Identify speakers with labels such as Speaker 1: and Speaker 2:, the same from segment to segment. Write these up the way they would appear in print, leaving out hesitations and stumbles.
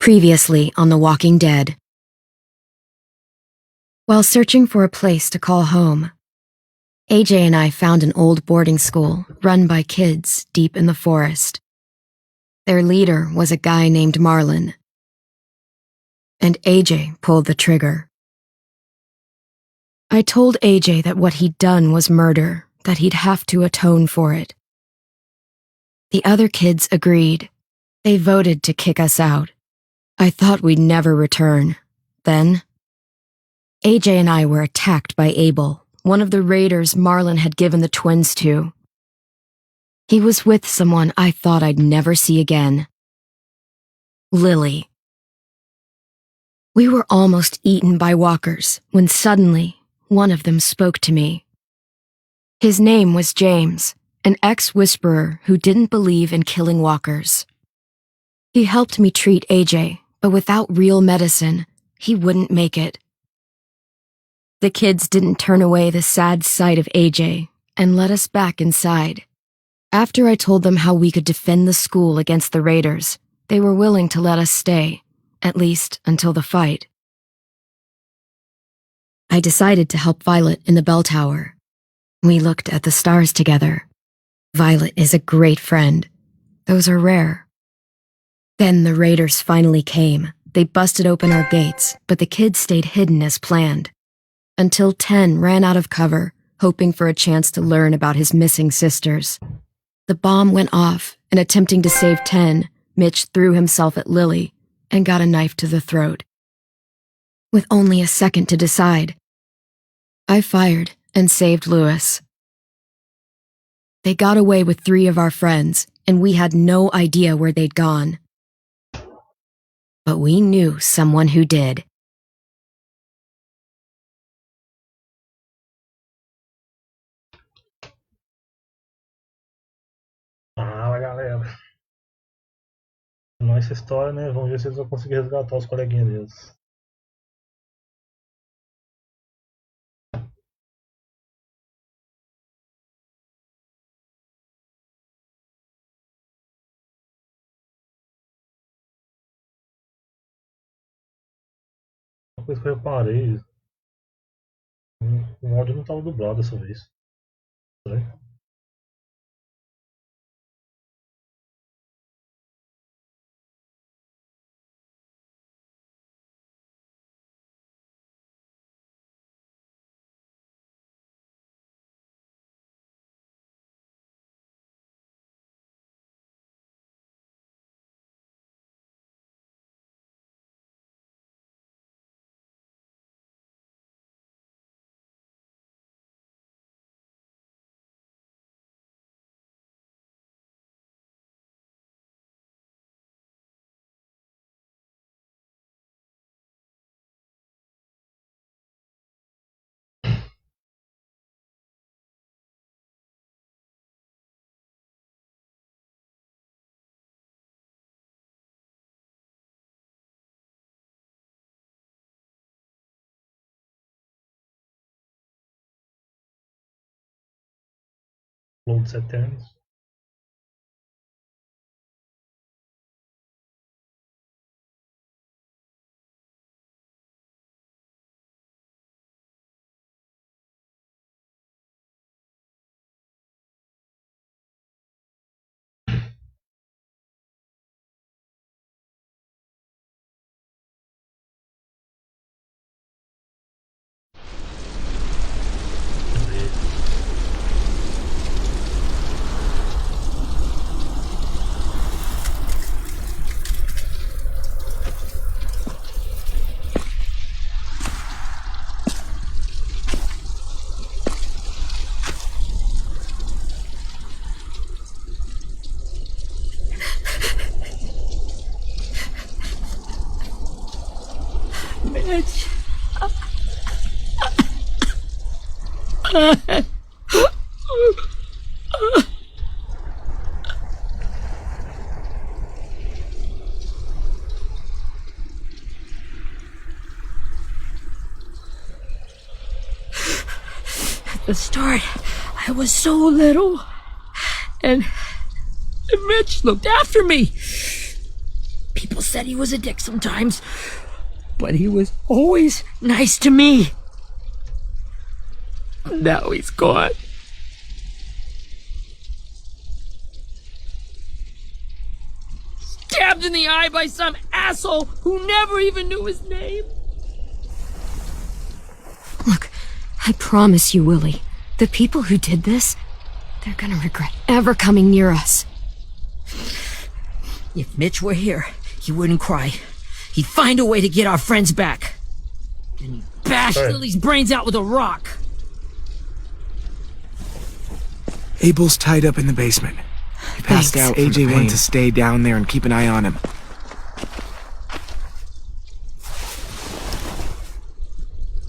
Speaker 1: Previously on The Walking Dead. While searching for a place to call home, AJ and I found an old boarding school run by kids deep in the forest. Their leader was a guy named Marlon, and AJ pulled the trigger. I told AJ that what he'd done was murder, that he'd have to atone for it. The other kids agreed. They voted to kick us out. I thought we'd never return. Then, AJ and I were attacked by Abel, one of the raiders Marlon had given the twins to. He was with someone I thought I'd never see again. Lily. We were almost eaten by walkers when suddenly one of them spoke to me. His name was James, an ex-whisperer who didn't believe in killing walkers. He helped me treat AJ, but without real medicine, he wouldn't make it. The kids didn't turn away the sad sight of AJ and let us back inside. After I told them how we could defend the school against the raiders, they were willing to let us stay, at least until the fight. I decided to help Violet in the bell tower. We looked at the stars together. Violet is a great friend. Those are rare. Then the raiders finally came. They busted open our gates, but the kids stayed hidden as planned. Until 10 ran out of cover, hoping for a chance to learn about his missing sisters. The bomb went off, and attempting to save 10, Mitch threw himself at Lily and got a knife to the throat. With only a second to decide, I fired and saved Lewis. They got away with 3 of our friends, and we had no idea where they'd gone. But we knew someone who did.
Speaker 2: Fala, galera. Nossa história, né? Vamos ver se eles vão conseguir resgatar os coleguinhas deles. Uma coisa que eu reparei, o áudio não estava dublado dessa vez. Estranho. Load Eternos.
Speaker 1: Mitch. At the start, I was so little, and Mitch looked after me. People
Speaker 3: said he was a dick sometimes, but he was always nice to me. Now he's gone. Stabbed in the eye by some asshole who never even knew his name.
Speaker 1: Look, I promise you, Willie, the people who did this, they're gonna regret ever coming near us.
Speaker 3: If Mitch were here, he wouldn't cry. He'd find a way to get our friends back. And he'd bash Lily's brains out with a rock.
Speaker 4: Abel's tied up in the basement. He passed out. AJ wanted to stay down there and keep an eye on him.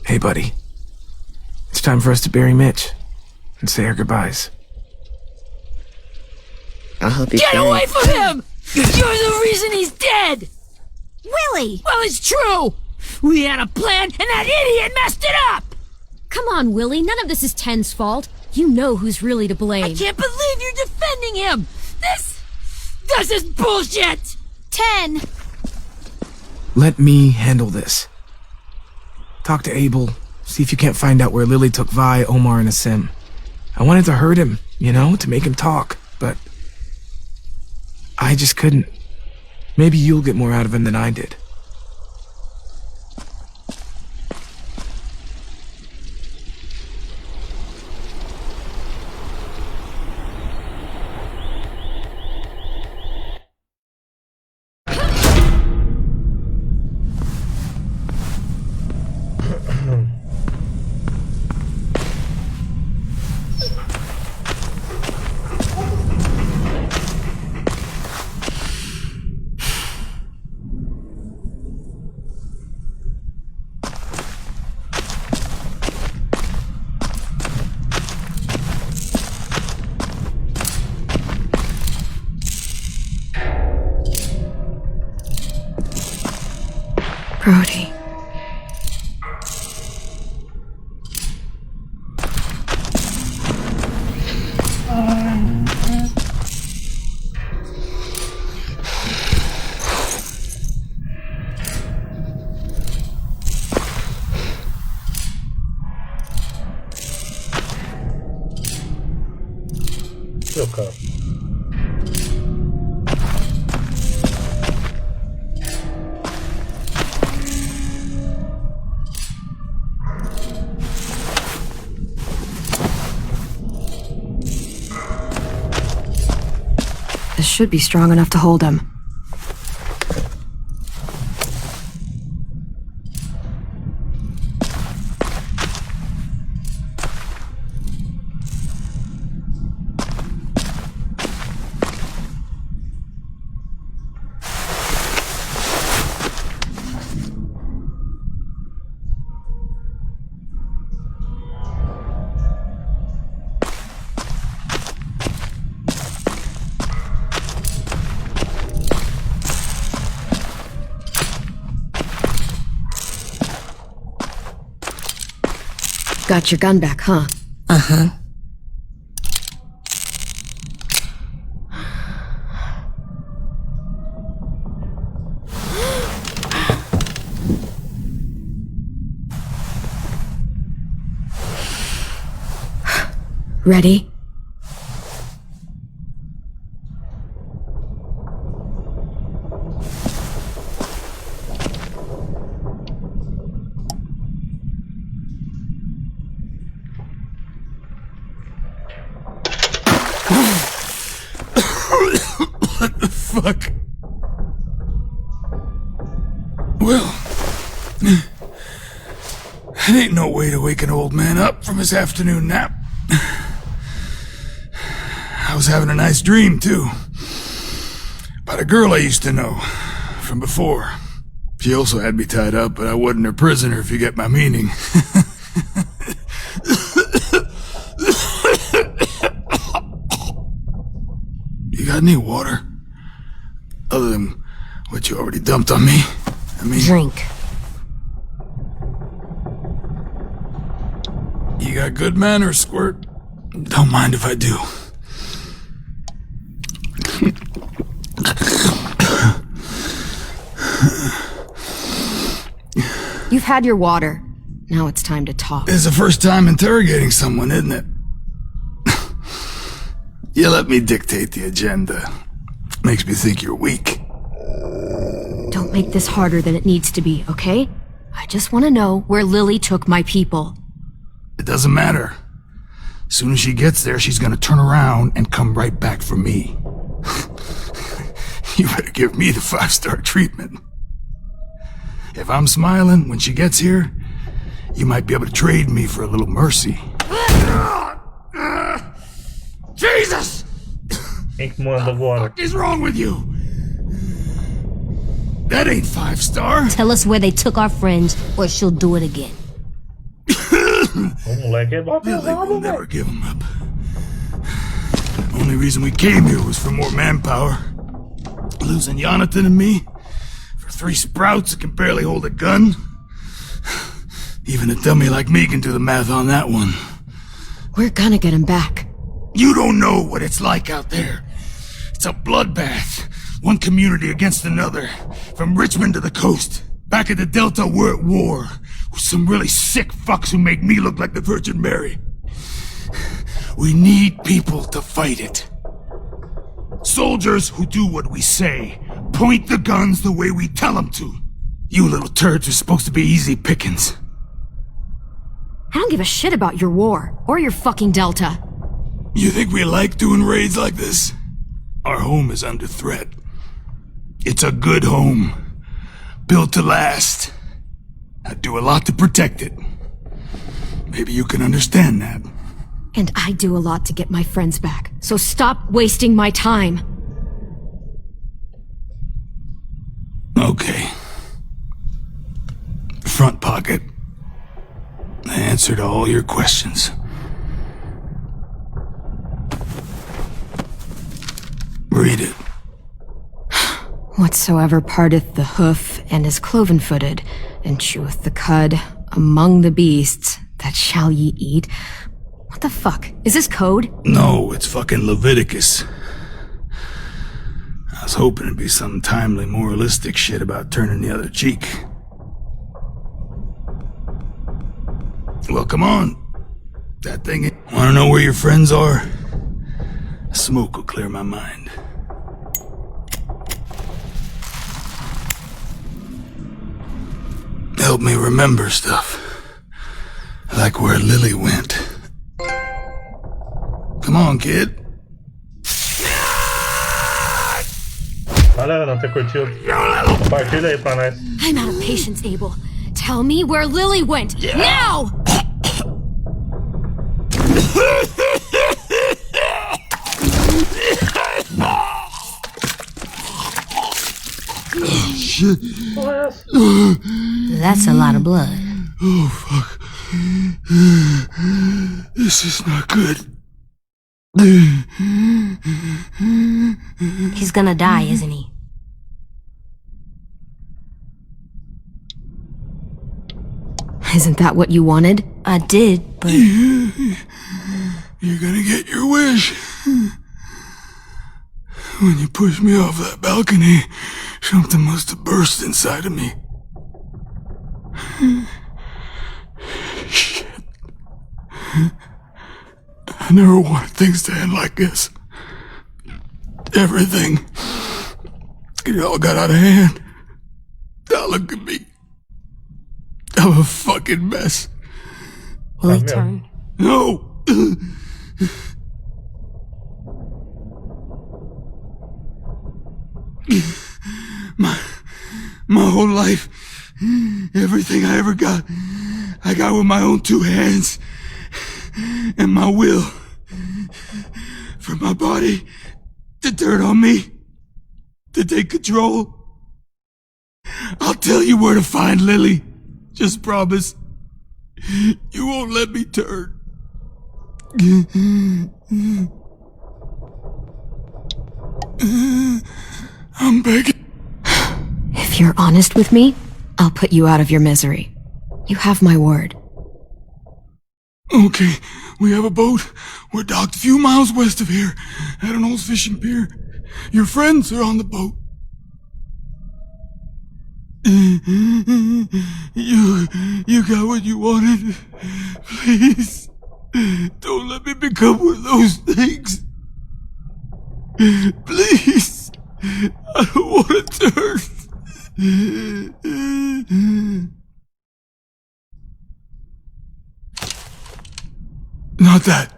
Speaker 4: Hey, buddy. It's time for us to bury Mitch and say our goodbyes.
Speaker 5: I'll help you.
Speaker 3: Get away from him! You're the reason he's dead!
Speaker 6: Willie!
Speaker 3: Well, it's true! We had a plan, and that idiot messed it up!
Speaker 6: Come on, Willie. None of this is Ten's fault. You know who's really to blame.
Speaker 3: I can't believe you're defending him! This is bullshit!
Speaker 6: 10!
Speaker 4: Let me handle this. Talk to Abel. See if you can't find out where Lily took Vi, Omar, and Asim. I wanted to hurt him, to make him talk, but I just couldn't. Maybe you'll get more out of him than I did.
Speaker 1: Brody.
Speaker 2: Meu cara.
Speaker 1: This should be strong enough to hold him. Got your gun back, huh?
Speaker 3: Uh-huh.
Speaker 1: Ready?
Speaker 7: What the fuck? Well, it ain't no way to wake an old man up from his afternoon nap. I was having a nice dream, too. About a girl I used to know from before. She also had me tied up, but I wasn't her prisoner, if you get my meaning. You got any water? Other than what you already dumped on me?
Speaker 1: Drink.
Speaker 7: You got good manners, Squirt. Don't mind if I do.
Speaker 1: You've had your water. Now it's time to talk.
Speaker 7: It's the first time interrogating someone, isn't it? You let me dictate the agenda. Makes me think you're weak.
Speaker 1: Don't make this harder than it needs to be, okay? I just want to know where Lily took my people.
Speaker 7: It doesn't matter. As soon as she gets there, she's gonna turn around and come right back for me. You better give me the 5-star treatment. If I'm smiling when she gets here, you might be able to trade me for a little mercy. Jesus!
Speaker 2: Ink manda agora.
Speaker 7: What is wrong with you? That ain't 5-star.
Speaker 6: Tell us where they took our friends, or she'll do it again.
Speaker 2: O moleque é
Speaker 7: Lily
Speaker 2: pesado,
Speaker 7: will
Speaker 2: velho.
Speaker 7: never give him up. The only reason we came here was for more manpower. Losing Jonathan and me for 3 sprouts that can barely hold a gun. Even a dummy like me can do the math on that one.
Speaker 1: We're gonna get him back.
Speaker 7: You don't know what it's like out there. It's a bloodbath. One community against another. From Richmond to the coast. Back at the Delta, we're at war. With some really sick fucks who make me look like the Virgin Mary. We need people to fight it. Soldiers who do what we say. Point the guns the way we tell them to. You little turds are supposed to be easy pickings.
Speaker 1: I don't give a shit about your war, or your fucking Delta.
Speaker 7: You think we like doing raids like this? Our home is under threat. It's a good home. Built to last. I'd do a lot to protect it. Maybe you can understand that.
Speaker 1: And I do a lot to get my friends back, so stop wasting my time.
Speaker 7: Okay. Front pocket. The answer to all your questions. Read it.
Speaker 1: Whatsoever parteth the hoof and is cloven-footed, and cheweth the cud among the beasts, that shall ye eat. What the fuck? Is this code?
Speaker 7: No, it's fucking Leviticus. I was hoping it'd be some timely moralistic shit about turning the other cheek. Well, come on. That thing. Wanna know where your friends are? Smoke will clear my mind. Help me remember stuff. Like where Lily went. Come on, kid.
Speaker 2: Valeu, não ter curtido. Compartilha aí pra nós.
Speaker 1: I'm out of patience, Abel. Tell me where Lily went, now!
Speaker 7: Shit.
Speaker 6: That's a lot of blood.
Speaker 7: Oh, fuck. This is not good.
Speaker 6: He's gonna die, isn't he?
Speaker 1: Isn't that what you wanted?
Speaker 6: I did, but...
Speaker 7: You're gonna get your wish. When you pushed me off that balcony, something must have burst inside of me. Shit. I never wanted things to end like this. Everything. It all got out of hand. Now look at me. I'm a fucking mess.
Speaker 6: Will he turn?
Speaker 7: No! My whole life, everything I ever got, I got with my own 2 hands and my will. For my body to turn on me, to take control. I'll tell you where to find Lily. Just promise. You won't let me turn. I'm begging.
Speaker 1: If you're honest with me, I'll put you out of your misery. You have my word.
Speaker 7: Okay, we have a boat. We're docked a few miles west of here, at an old fishing pier. Your friends are on the boat. You got what you wanted. Please, don't let me become one of those things. Please, I don't want to turn. Not that.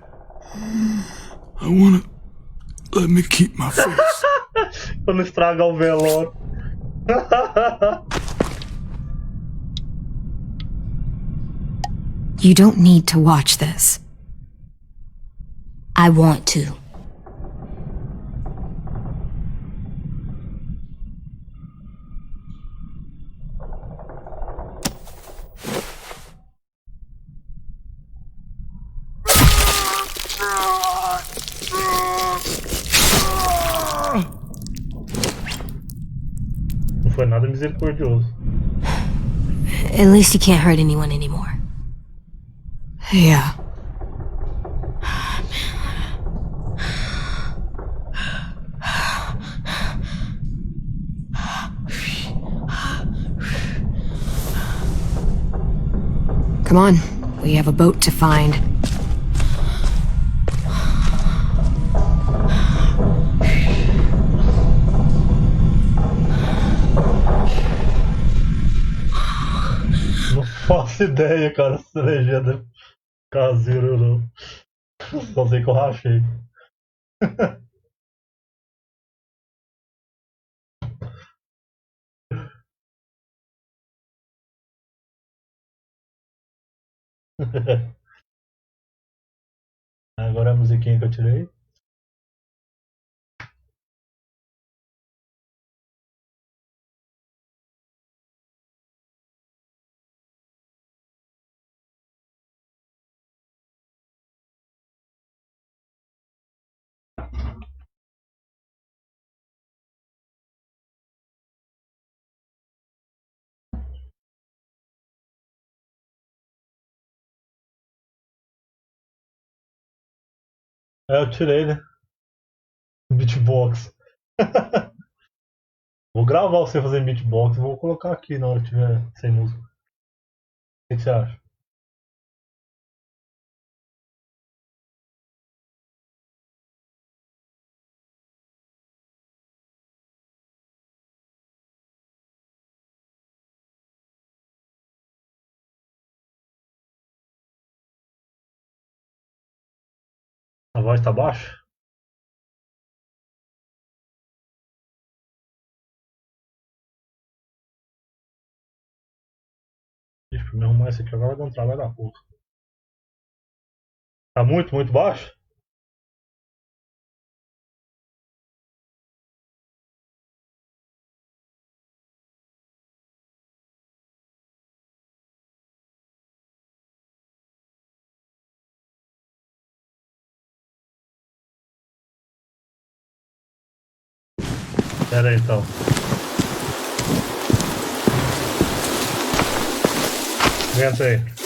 Speaker 7: I wanna let me keep my face.
Speaker 2: Pra não estragar o velório.
Speaker 1: You don't need to watch this.
Speaker 6: I want to.
Speaker 2: Não foi nada misericordioso.
Speaker 6: At least he can't hurt anyone anymore.
Speaker 1: Yeah. Come on, we have a boat to find.
Speaker 2: Não faço ideia, cara, essa legenda é caseira ou não. Só sei que eu rachei. Agora a musiquinha que eu tirei. É, eu tirei, né? Beatbox. Vou gravar você fazendo beatbox e vou colocar aqui na hora que tiver sem música. O que você acha? A voz tá baixa? Ixi, pra me arrumar isso aqui agora vai dar um trabalho da porra. Tá muito, muito baixo? Pera aí então. Aguenta aí.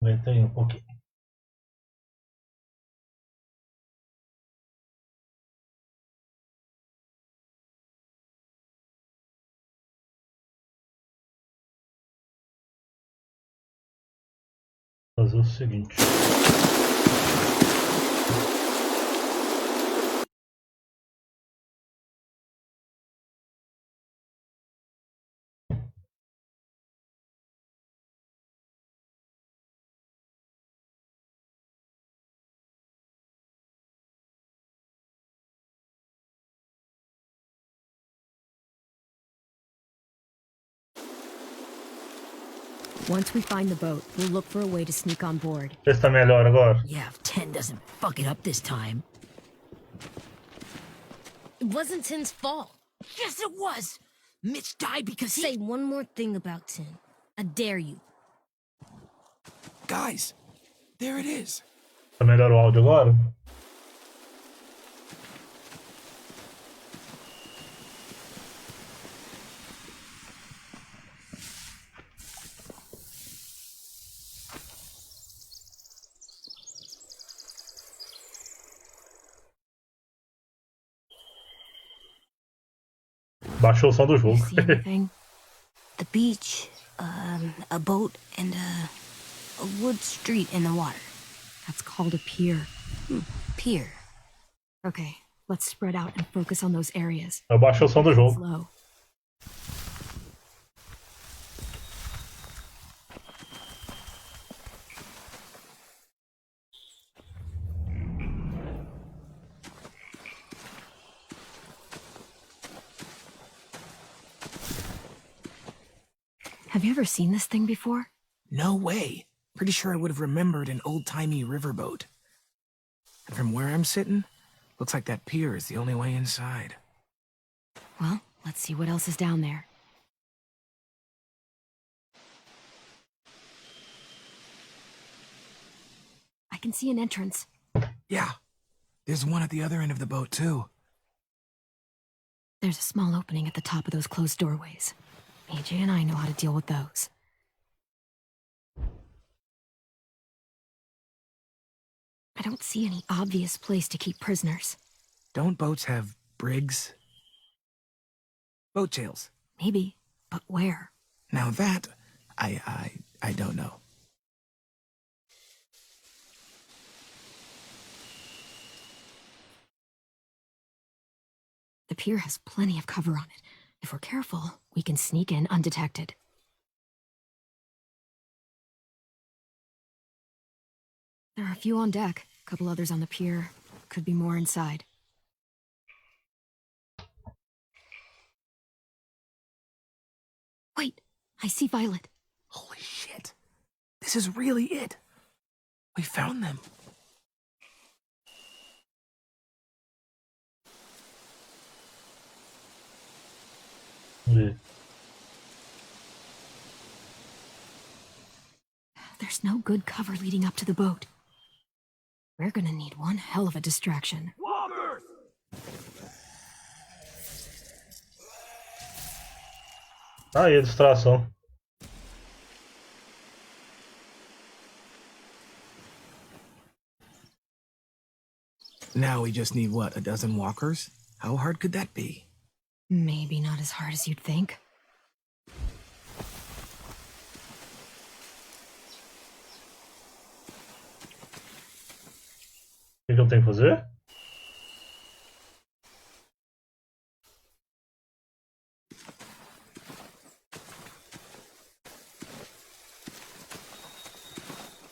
Speaker 2: Aguenta aí um pouquinho. Fazer o seguinte.
Speaker 6: Once we find the boat, we'll look for a way to sneak on board.
Speaker 2: Esse tá melhor agora.
Speaker 3: Yeah, if 10 doesn't fuck it up this time.
Speaker 6: It wasn't Tin's fault.
Speaker 3: Yes, it was! Mitch died because he...
Speaker 6: Say one more thing about Tin. I dare you.
Speaker 4: Guys, there it is.
Speaker 2: Tá melhor o áudio agora? Baixou o som do jogo.
Speaker 6: See anything?
Speaker 5: The beach, a boat, and a wood street in the water.
Speaker 1: That's called a pier.
Speaker 5: Pier.
Speaker 1: Okay, let's spread out and focus on those areas.
Speaker 2: Eu baixei o som do jogo.
Speaker 1: Slow. Have you ever seen this thing before?
Speaker 4: No way. Pretty sure I would have remembered an old-timey riverboat. And from where I'm sitting, looks like that pier is the only way inside.
Speaker 1: Well, let's see what else is down there. I can see an entrance.
Speaker 4: Yeah, there's one at the other end of the boat, too.
Speaker 1: There's a small opening at the top of those closed doorways. AJ and I know how to deal with those. I don't see any obvious place to keep prisoners.
Speaker 4: Don't boats have brigs? Boat jails.
Speaker 1: Maybe, but where?
Speaker 4: Now that, I don't know.
Speaker 1: The pier has plenty of cover on it. If we're careful, we can sneak in undetected. There are a few on deck, a couple others on the pier. Could be more inside. Wait, I see Violet.
Speaker 4: Holy shit. This is really it. We found them.
Speaker 2: E
Speaker 1: There's no good cover leading up to the boat. We're gonna need one hell of a distraction.
Speaker 2: Aí, a distração.
Speaker 4: Now we just need, what, a dozen walkers? How hard could that be?
Speaker 1: Maybe not as hard as you'd think.
Speaker 2: O que eu tenho que fazer?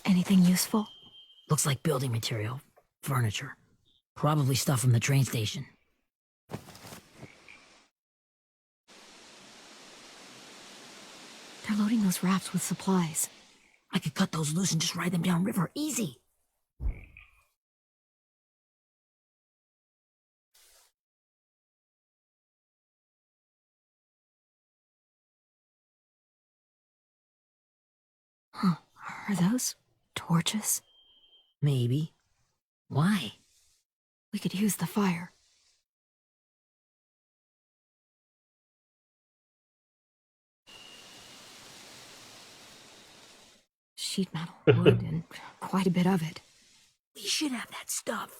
Speaker 1: Anything useful?
Speaker 3: Looks like building material. Furniture. Probably stuff from the train station.
Speaker 1: They're loading those rafts with supplies.
Speaker 3: I could cut those loose and just ride them downriver. Easy.
Speaker 1: Huh. Are those torches?
Speaker 3: Maybe. Why?
Speaker 1: We could use the fire. Sheet metal, wood, and quite a bit of it.
Speaker 3: We should have that stuff.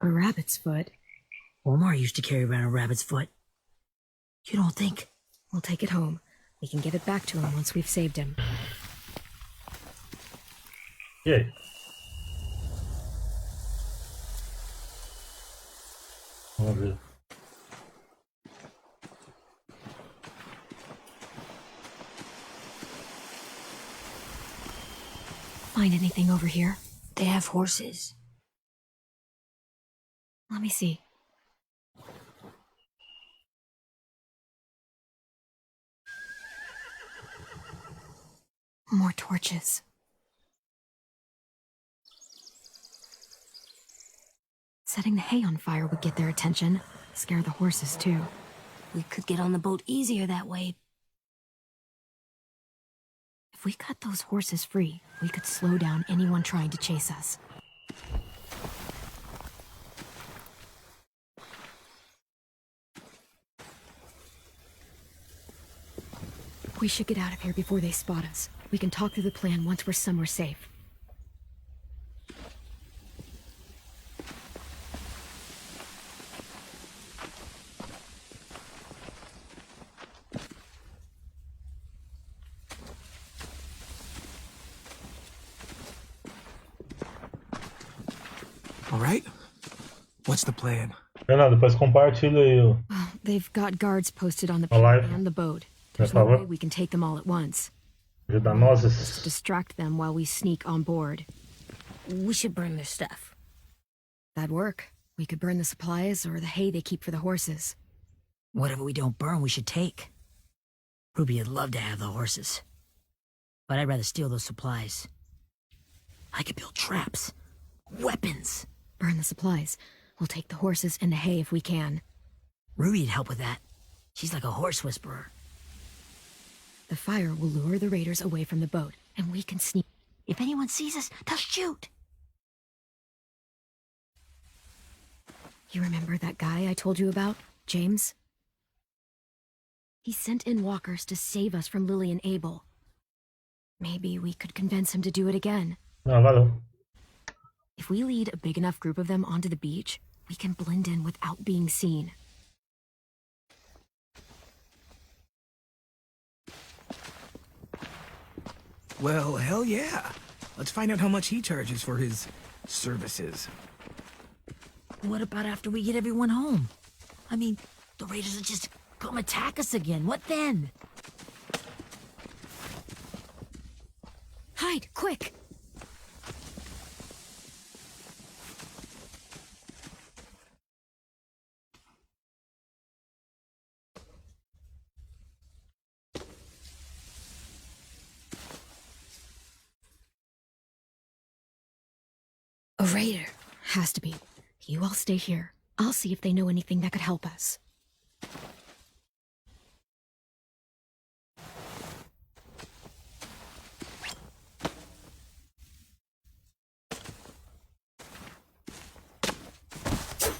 Speaker 1: A rabbit's foot.
Speaker 3: Omar used to carry around a rabbit's foot. You don't think?
Speaker 1: We'll take it home. We can give it back to him once we've saved him.
Speaker 2: E aí? Vamos ver.
Speaker 1: Find anything over here?
Speaker 5: They have horses.
Speaker 1: Let me see. More torches. Setting the hay on fire would get their attention. Scare the horses, too.
Speaker 5: We could get on the boat easier that way.
Speaker 1: If we cut those horses free, we could slow down anyone trying to chase us. We should get out of here before they spot us. We can talk through the plan once we're somewhere safe.
Speaker 4: All right? What's the plan?
Speaker 2: Fernando, depois compartilha aí o.
Speaker 1: They've got guards posted on the
Speaker 2: A
Speaker 1: pier
Speaker 2: live.
Speaker 1: and the boat.
Speaker 2: Por
Speaker 1: There's no way
Speaker 2: favor.
Speaker 1: we can take them all at once.
Speaker 2: Ajuda
Speaker 1: Just
Speaker 2: nós.
Speaker 1: distract them while we sneak on board.
Speaker 5: We should burn their stuff.
Speaker 1: That'd work. We could burn the supplies or the hay they keep for the horses.
Speaker 3: Whatever we don't burn, we should take. Ruby would love to have the horses. But I'd rather steal those supplies. I could build traps. Weapons.
Speaker 1: Burn the supplies. We'll take the horses and the hay if we can.
Speaker 3: Ruby'd help with that. She's like a horse whisperer.
Speaker 1: The fire will lure the raiders away from the boat, and we can sneak.
Speaker 3: If anyone sees us, they'll shoot.
Speaker 1: You remember that guy I told you about, James? He sent in walkers to save us from Lily and Abel. Maybe we could convince him to do it again.
Speaker 2: Não, valeu.
Speaker 1: If we lead a big enough group of them onto the beach, we can blend in without being seen.
Speaker 4: Well, hell yeah. Let's find out how much he charges for his services.
Speaker 3: What about after we get everyone home? I mean, the raiders will just come attack us again. What then?
Speaker 1: Hide, quick! A raider. Has to be. You all stay here. I'll see if they know anything that could help us.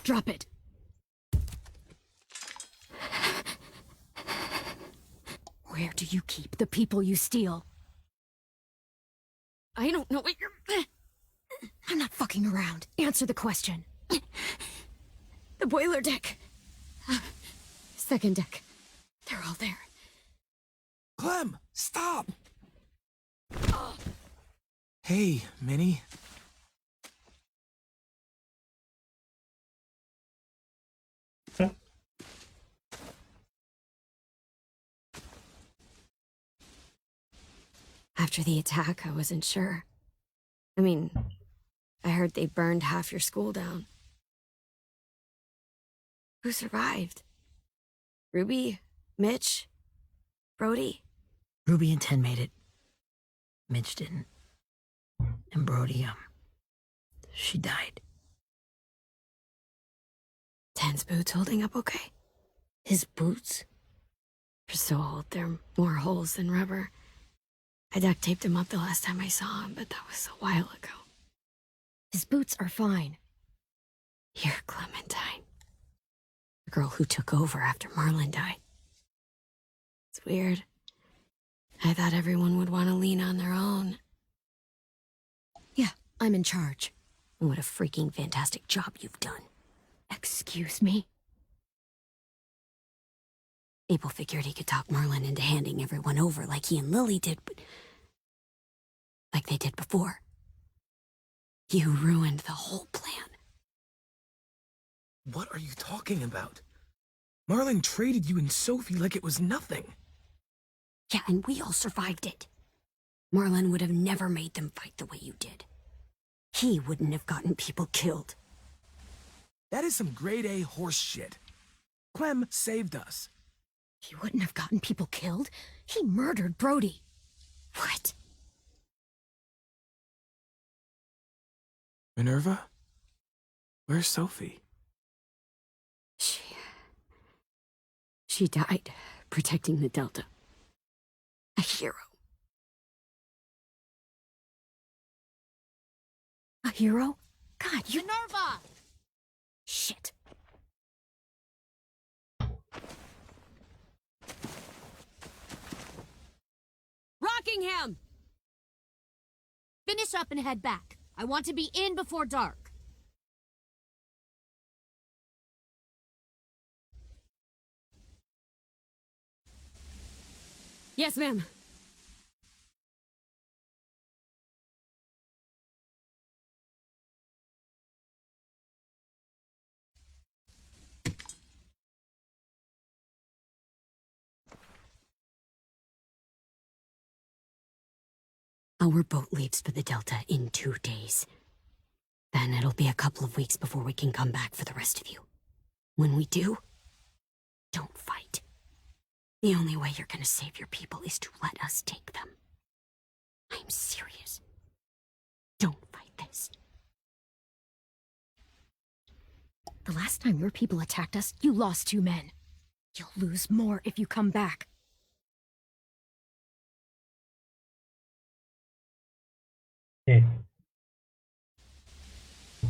Speaker 1: Drop it. Where do you keep the people you steal? I don't know what you're... I'm not fucking around. Answer the question. The boiler deck. Second deck. They're all there.
Speaker 4: Clem, stop! Hey, Minnie.
Speaker 1: After the attack, I wasn't sure. I mean, I heard they burned half your school down. Who survived? Ruby? Mitch? Brody?
Speaker 3: Ruby and Ten made it. Mitch didn't. And Brody, she died.
Speaker 1: Ten's boots holding up okay?
Speaker 5: His boots?
Speaker 1: They're so old, there are more holes than rubber. I duct taped him up the last time I saw him, but that was a while ago. His boots are fine. You're Clementine. The girl who took over after Marlon died. It's weird. I thought everyone would want to lean on their own. Yeah, I'm in charge.
Speaker 5: And what a freaking fantastic job you've done.
Speaker 1: Excuse me?
Speaker 5: Abel figured he could talk Merlin into handing everyone over like he and Lily did, but like they did before. You ruined the whole plan.
Speaker 4: What are you talking about? Marlin traded you and Sophie like it was nothing.
Speaker 5: Yeah, and we all survived it. Marlin would have never made them fight the way you did. He wouldn't have gotten people killed.
Speaker 4: That is some grade A horse shit. Clem saved us.
Speaker 6: He wouldn't have gotten people killed. He murdered Brody.
Speaker 5: What?
Speaker 4: Minerva? Where's Sophie?
Speaker 5: She died protecting the Delta. A hero. A hero? God, you...
Speaker 6: Minerva!
Speaker 5: Shit.
Speaker 6: Rockingham! Finish up and head back. I want to be in before dark.
Speaker 5: Yes, ma'am. Our boat leaves for the Delta in 2 days. Then it'll be a couple of weeks before we can come back for the rest of you. When we do, don't fight. The only way you're gonna save your people is to let us take them. I'm serious. Don't fight this.
Speaker 6: The last time your people attacked us, you lost 2 men. You'll lose more if you come back.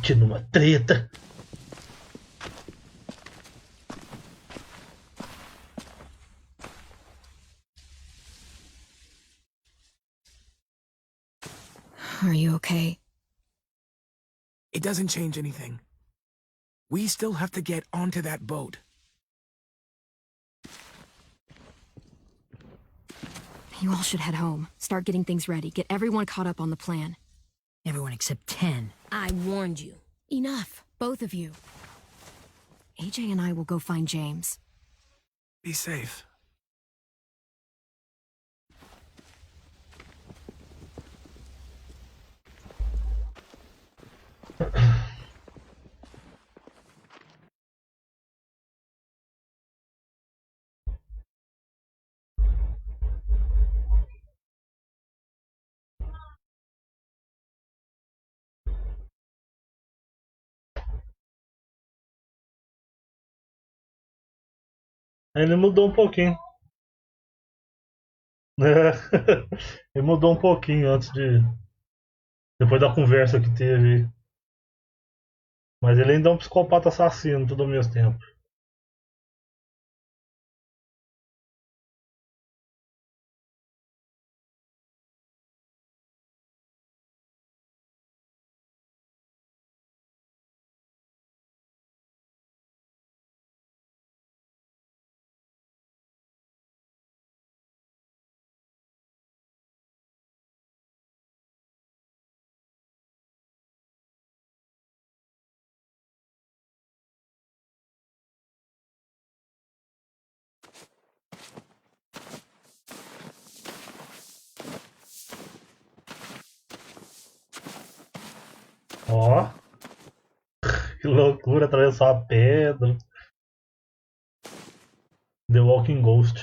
Speaker 2: Numa treta.
Speaker 1: Are you okay?
Speaker 4: It doesn't change anything. We still have to get onto that boat.
Speaker 6: You all should head home. Start getting things ready. Get everyone caught up on the plan.
Speaker 3: Everyone except 10.
Speaker 5: I warned you.
Speaker 6: Enough, both of you. AJ and I will go find James.
Speaker 4: Be safe.
Speaker 2: Ele mudou um pouquinho. É. Ele mudou um pouquinho antes de. Depois da conversa que teve. Mas ele ainda é um psicopata assassino tudo ao mesmo tempo. Ó. Que loucura, atravessar a pedra. The Walking Ghost.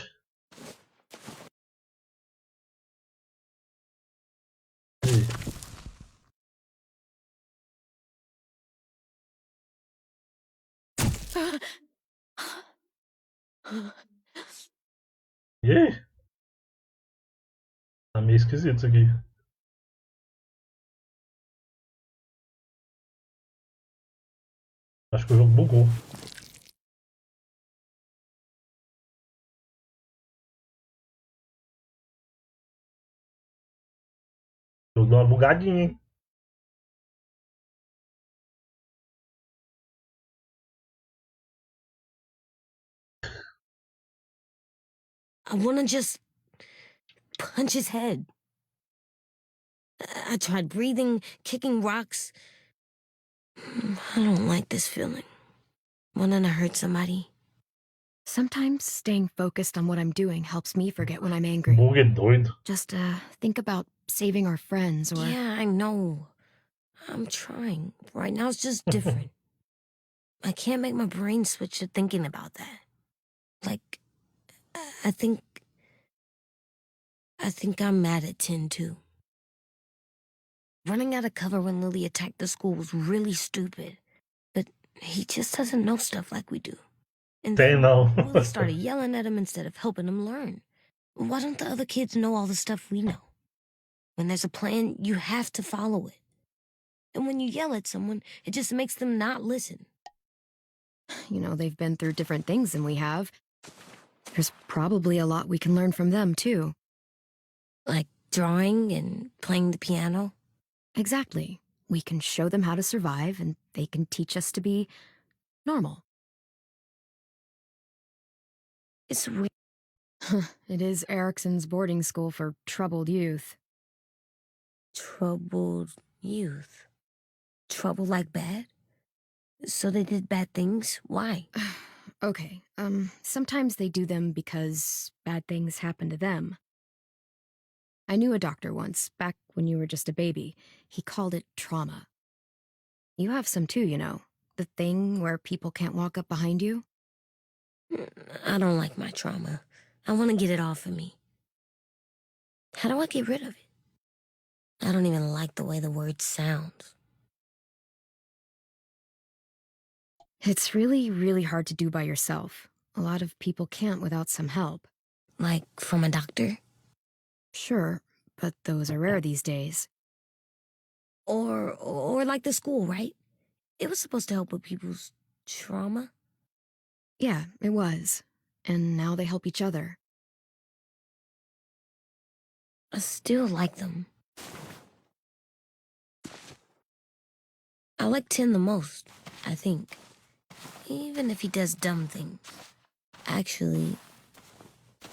Speaker 2: E aí? Tá meio esquisito isso aqui. Acho que o jogo bugou. O jogo deu uma bugadinha, hein?
Speaker 5: I want to just punch his head. I tried breathing, kicking rocks. I don't like this feeling. Wanting to hurt somebody.
Speaker 1: Sometimes staying focused on what I'm doing helps me forget when I'm angry.
Speaker 2: Bug é doido.
Speaker 1: Just think about saving our friends or...
Speaker 5: Yeah, I know. I'm trying. Right now it's just different. I can't make my brain switch to thinking about that. Like, I think I'm mad at Tin, too. Running out of cover when Lily attacked the school was really stupid. But he just doesn't know stuff like we do. And
Speaker 2: Tem não.
Speaker 5: Lily started yelling at him instead of helping him learn. Why don't the other kids know all the stuff we know? When there's a plan, you have to follow it. And when you yell at someone, it just makes them not listen.
Speaker 1: You know, they've been through different things than we have. There's probably a lot we can learn from them, too.
Speaker 5: Like drawing and playing the piano?
Speaker 1: Exactly. We can show them how to survive, and they can teach us to be normal.
Speaker 5: It's weird.
Speaker 1: It is Erickson's boarding school for troubled youth.
Speaker 5: Troubled youth? Trouble like bad? So they did bad things? Why?
Speaker 1: Okay, sometimes they do them because bad things happen to them. I knew a doctor once, back when you were just a baby. He called it trauma. You have some too, you know. The thing where people can't walk up behind you.
Speaker 5: I don't like my trauma. I want to get it off of me. How do I get rid of it? I don't even like the way the word sounds.
Speaker 1: It's really, really hard to do by yourself. A lot of people can't without some help.
Speaker 5: Like from a doctor?
Speaker 1: Sure, but those are rare these days.
Speaker 5: Or like the school, right? It was supposed to help with people's trauma.
Speaker 1: Yeah, it was. And now they help each other.
Speaker 5: I still like them. I like Tin the most, I think. Even if he does dumb things. Actually,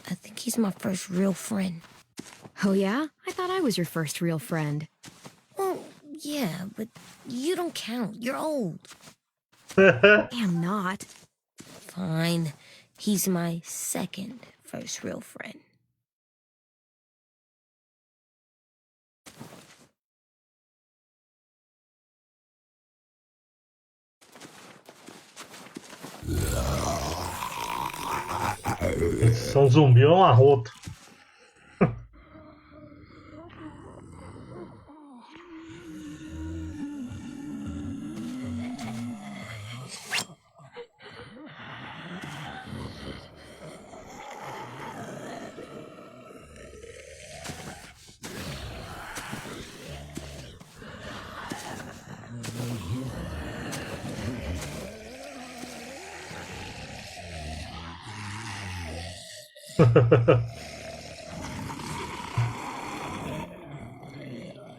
Speaker 5: I think he's my first real friend.
Speaker 1: Oh yeah? I thought I was your first real friend.
Speaker 5: Well, yeah, but you don't count. You're old.
Speaker 1: I'm not.
Speaker 5: Fine. He's my second first real friend.
Speaker 2: São zumbi ou um arroto?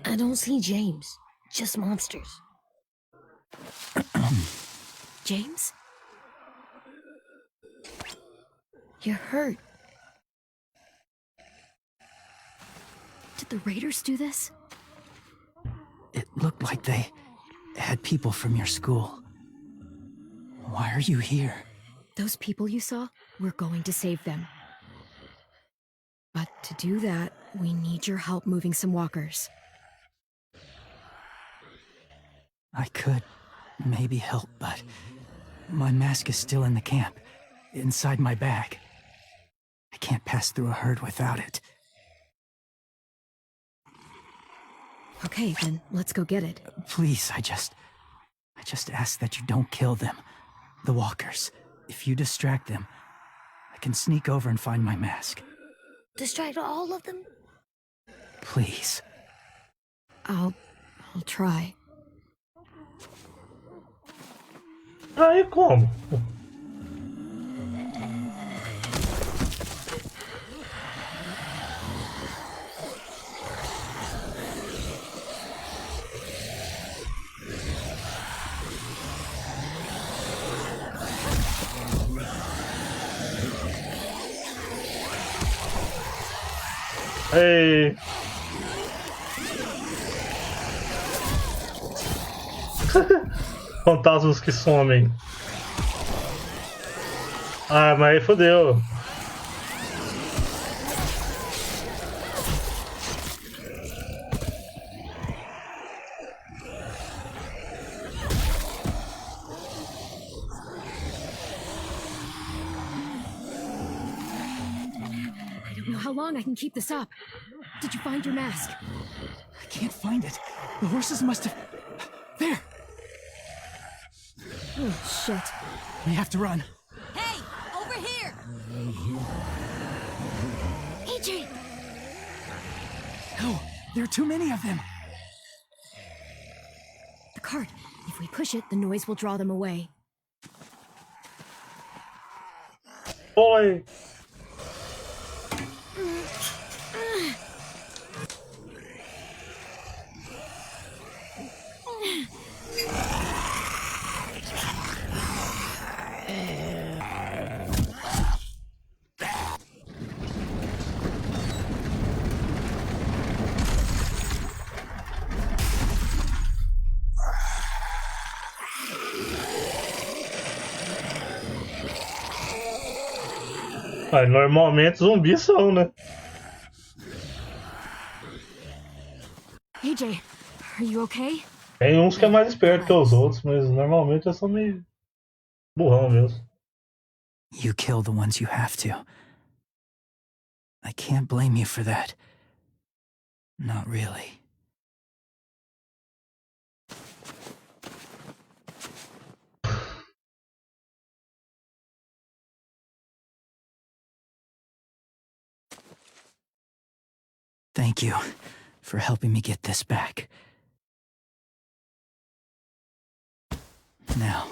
Speaker 5: I don't see James. Just monsters.
Speaker 1: James?
Speaker 5: You're hurt.
Speaker 1: Did the Raiders do this?
Speaker 8: It looked like they had people from your school. Why are you here?
Speaker 1: Those people you saw, we're going to save them. But to do that, we need your help moving some walkers.
Speaker 8: I could maybe help, but my mask is still in the camp, inside my bag. I can't pass through a herd without it.
Speaker 1: Okay, then let's go get it.
Speaker 8: Please, I just ask that you don't kill them. The walkers. If you distract them, I can sneak over and find my mask.
Speaker 5: Distract all of them?
Speaker 8: Please.
Speaker 1: I'll try.
Speaker 2: Aí como? Ei! Fantasmas que somem. Ah, mas aí fodeu.
Speaker 6: I don't know how long I can keep this up. Did you find your mask?
Speaker 8: I can't find it. The horses must have... There!
Speaker 6: Oh, shit.
Speaker 8: We have to run.
Speaker 9: Hey, over here!
Speaker 6: AJ!
Speaker 8: No, there are too many of them.
Speaker 6: The cart. If we push it, the noise will draw them away.
Speaker 2: Foi! Ah, normalmente zumbis são, né?
Speaker 6: AJ, are you okay?
Speaker 2: Tem uns que é mais esperto que os outros, mas normalmente eles são meio burrão mesmo.
Speaker 8: You kill the ones you have to. I can't blame you for that. Not really. Thank you for helping me get this back. Now,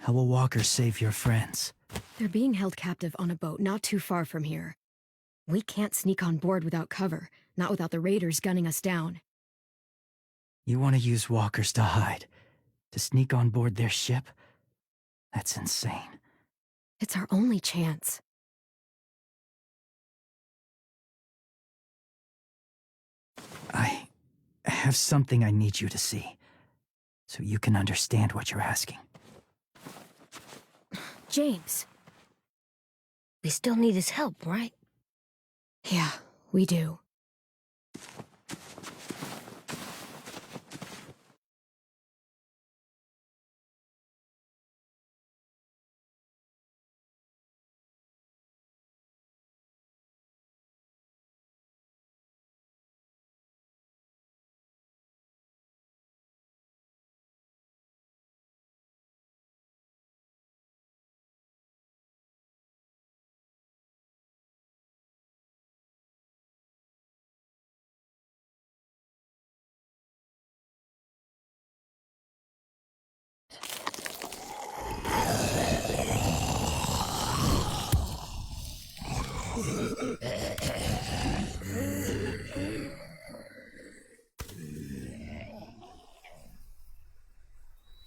Speaker 8: how will Walker save your friends?
Speaker 6: They're being held captive on a boat not too far from here. We can't sneak on board without cover, not without the raiders gunning us down.
Speaker 8: You want to use walkers to hide? To sneak on board their ship? That's insane.
Speaker 6: It's our only chance.
Speaker 8: I have something I need you to see, so you can understand what you're asking.
Speaker 6: James.
Speaker 9: We still need his help, right?
Speaker 6: Yeah, we do.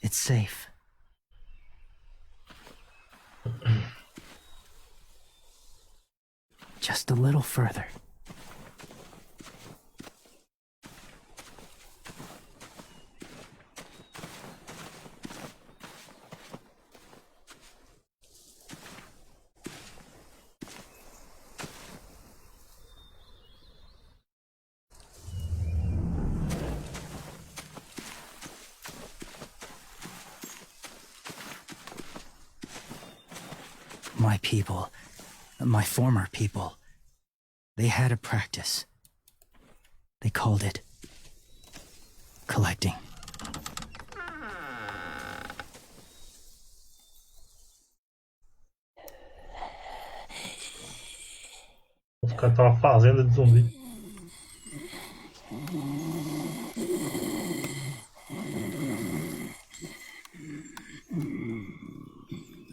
Speaker 8: It's safe. Just a little further. My people, my former people, they had a practice. They called it collecting.
Speaker 2: Os caras estão uma fazenda de zumbi.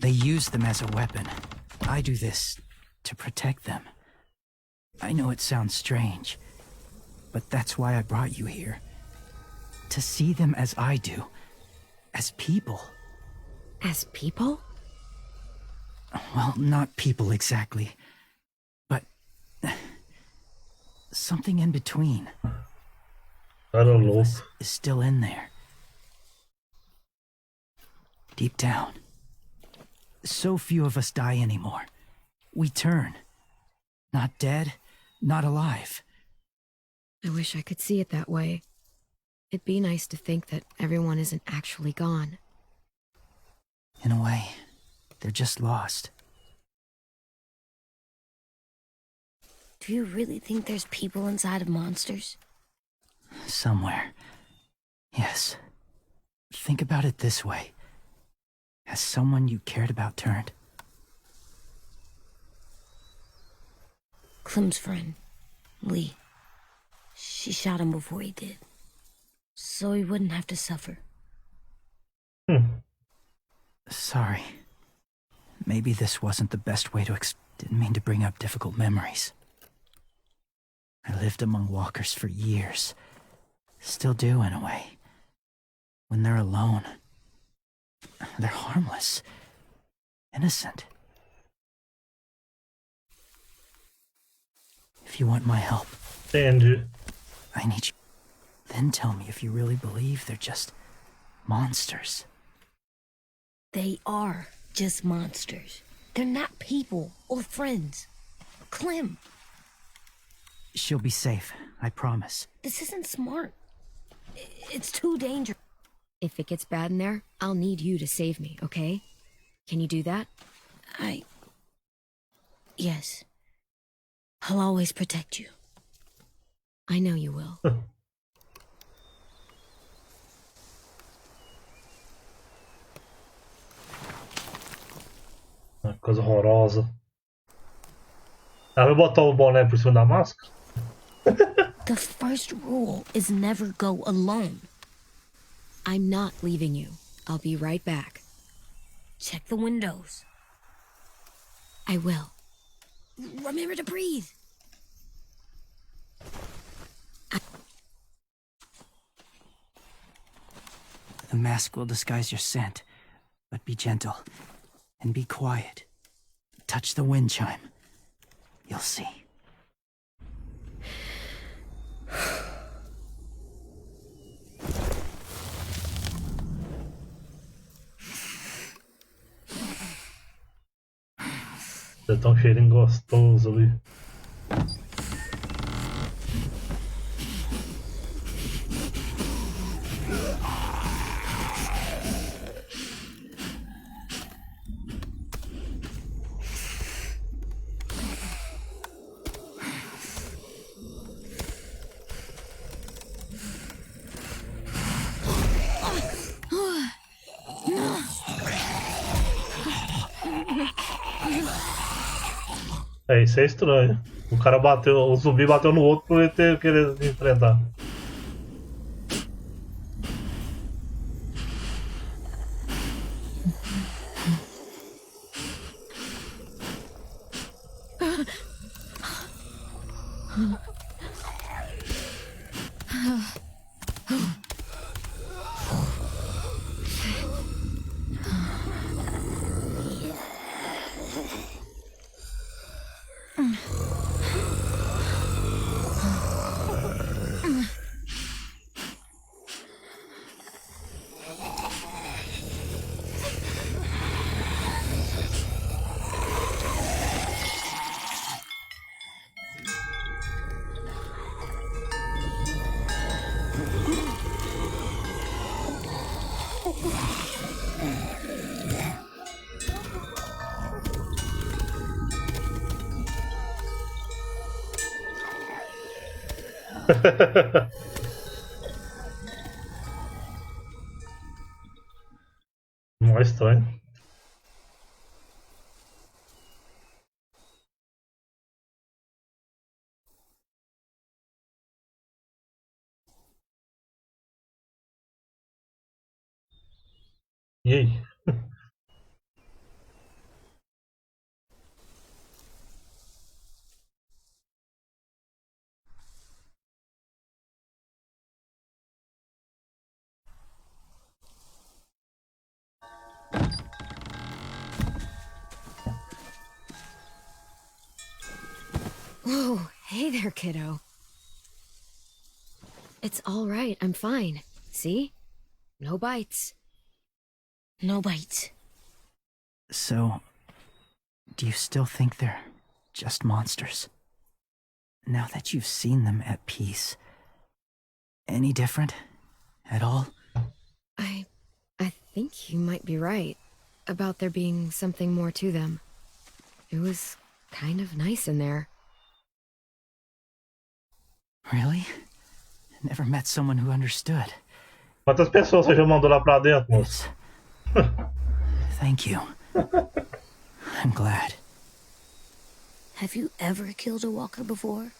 Speaker 8: They use them as a weapon. I do this to protect them. I know it sounds strange, but that's why I brought you here. To see them as I do. As people.
Speaker 6: As people?
Speaker 8: Well, not people exactly. But something in between.
Speaker 2: Cara louco.
Speaker 8: Is still in there. Deep down. So few of us die anymore. We turn. Not dead, not alive.
Speaker 6: I wish I could see it that way. It'd be nice to think that everyone isn't actually gone.
Speaker 8: In a way, they're just lost.
Speaker 9: Do you really think there's people inside of monsters?
Speaker 8: Somewhere. Yes. Think about it this way. Has someone you cared about turned?
Speaker 9: Clem's friend, Lee. She shot him before he did. So he wouldn't have to suffer.
Speaker 8: Sorry. Maybe this wasn't the best way to didn't mean to bring up difficult memories. I lived among walkers for years. Still do, in a way. When they're alone, they're harmless. Innocent. If you want my help,
Speaker 2: Entendi.
Speaker 8: I need you. Then tell me if you really believe they're just monsters.
Speaker 9: They are just monsters. They're not people or friends. Clem,
Speaker 8: She'll be safe, I promise.
Speaker 9: this isn't smart. It's too dangerous.
Speaker 6: If it gets bad in there, I'll need you to save me, okay? Can you do that?
Speaker 9: Yes. I'll always protect you.
Speaker 6: I know you will.
Speaker 2: Uma coisa horrorosa. Ela vai botar o boné por cima da máscara?
Speaker 9: The first rule is never go alone.
Speaker 6: I'm not leaving you. I'll be right back.
Speaker 9: Check the windows.
Speaker 6: I will.
Speaker 9: Remember to breathe.
Speaker 8: The mask will disguise your scent, but be gentle and be quiet. Touch the wind chime. You'll see.
Speaker 2: Tá um cheirinho gostoso ali. É, isso é estranho. O cara bateu, o zumbi bateu no outro por ele ter querer enfrentar. Não é estranho. E aí?
Speaker 6: Whoa, hey there, kiddo. It's all right. I'm fine. See? No bites.
Speaker 9: No bites.
Speaker 8: So, do you still think they're just monsters? Now that you've seen them at peace, any different at all?
Speaker 6: I think you might be right about there being something more to them. It was kind of nice in there.
Speaker 8: Really? Never met someone who understood.
Speaker 2: Quantas pessoas você já mandou lá pra dentro, moço?
Speaker 8: Thank you. I'm glad.
Speaker 9: Have you ever killed a walker before?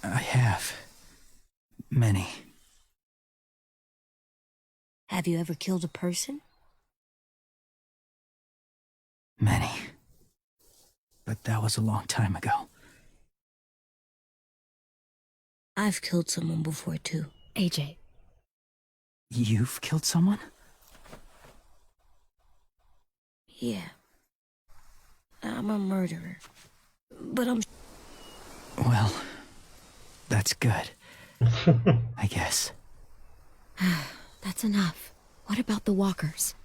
Speaker 8: I have. Many.
Speaker 9: Have you ever killed a person?
Speaker 8: Many. But that was a long time ago.
Speaker 9: I've killed someone before, too.
Speaker 6: AJ.
Speaker 8: You've killed someone?
Speaker 9: Yeah. I'm a murderer. But I'm...
Speaker 8: Well, that's good. I guess.
Speaker 6: That's enough. What about the walkers?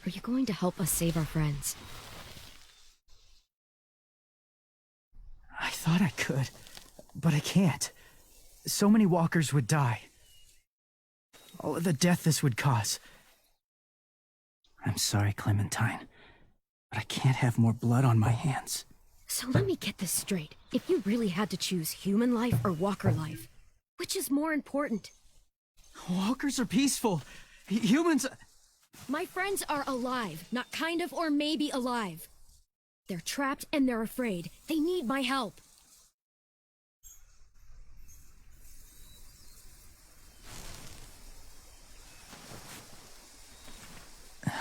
Speaker 6: Are you going to help us save our friends?
Speaker 8: I thought I could, but I can't. So many walkers would die. All of the death this would cause. I'm sorry, Clementine, but I can't have more blood on my hands.
Speaker 6: So let me get this straight. If you really had to choose human life or walker life, which is more important?
Speaker 8: Walkers are peaceful. Humans...
Speaker 6: My friends are alive, not kind of or maybe alive. They're trapped and they're afraid. They need my help.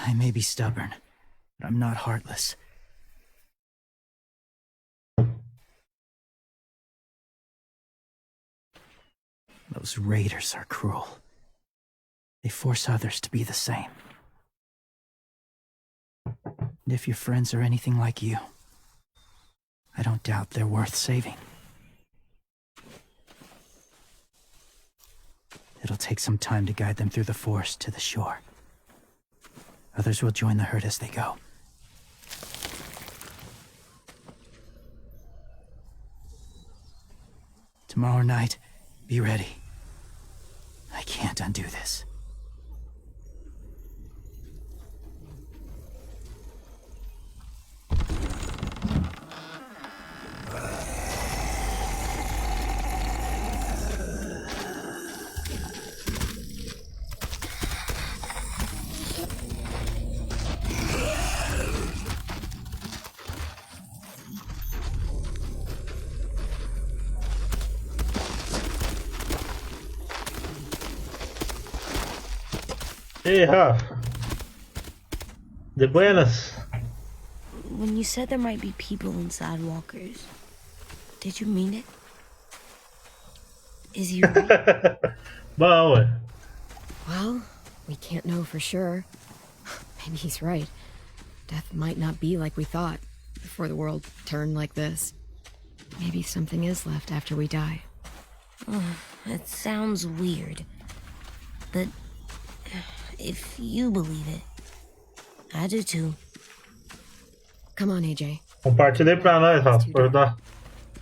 Speaker 8: I may be stubborn, but I'm not heartless. Those raiders are cruel. They force others to be the same. And if your friends are anything like you, I don't doubt they're worth saving. It'll take some time to guide them through the forest to the shore. Others will join the herd as they go. Tomorrow night, be ready. I can't undo this.
Speaker 2: Hey, Raf. De buenas.
Speaker 9: When you said there might be people inside walkers, did you mean it? Is he right?
Speaker 2: Bom, ué.
Speaker 6: Well, we can't know for sure. Maybe he's right. Death might not be like we thought before the world turned like this. Maybe something is left after we die.
Speaker 9: It sounds weird. But if you believe it, I do too.
Speaker 6: Come on, AJ.
Speaker 2: Compartilha aí pra nós, Rafa, pra eu dar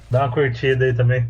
Speaker 2: uma curtida aí também.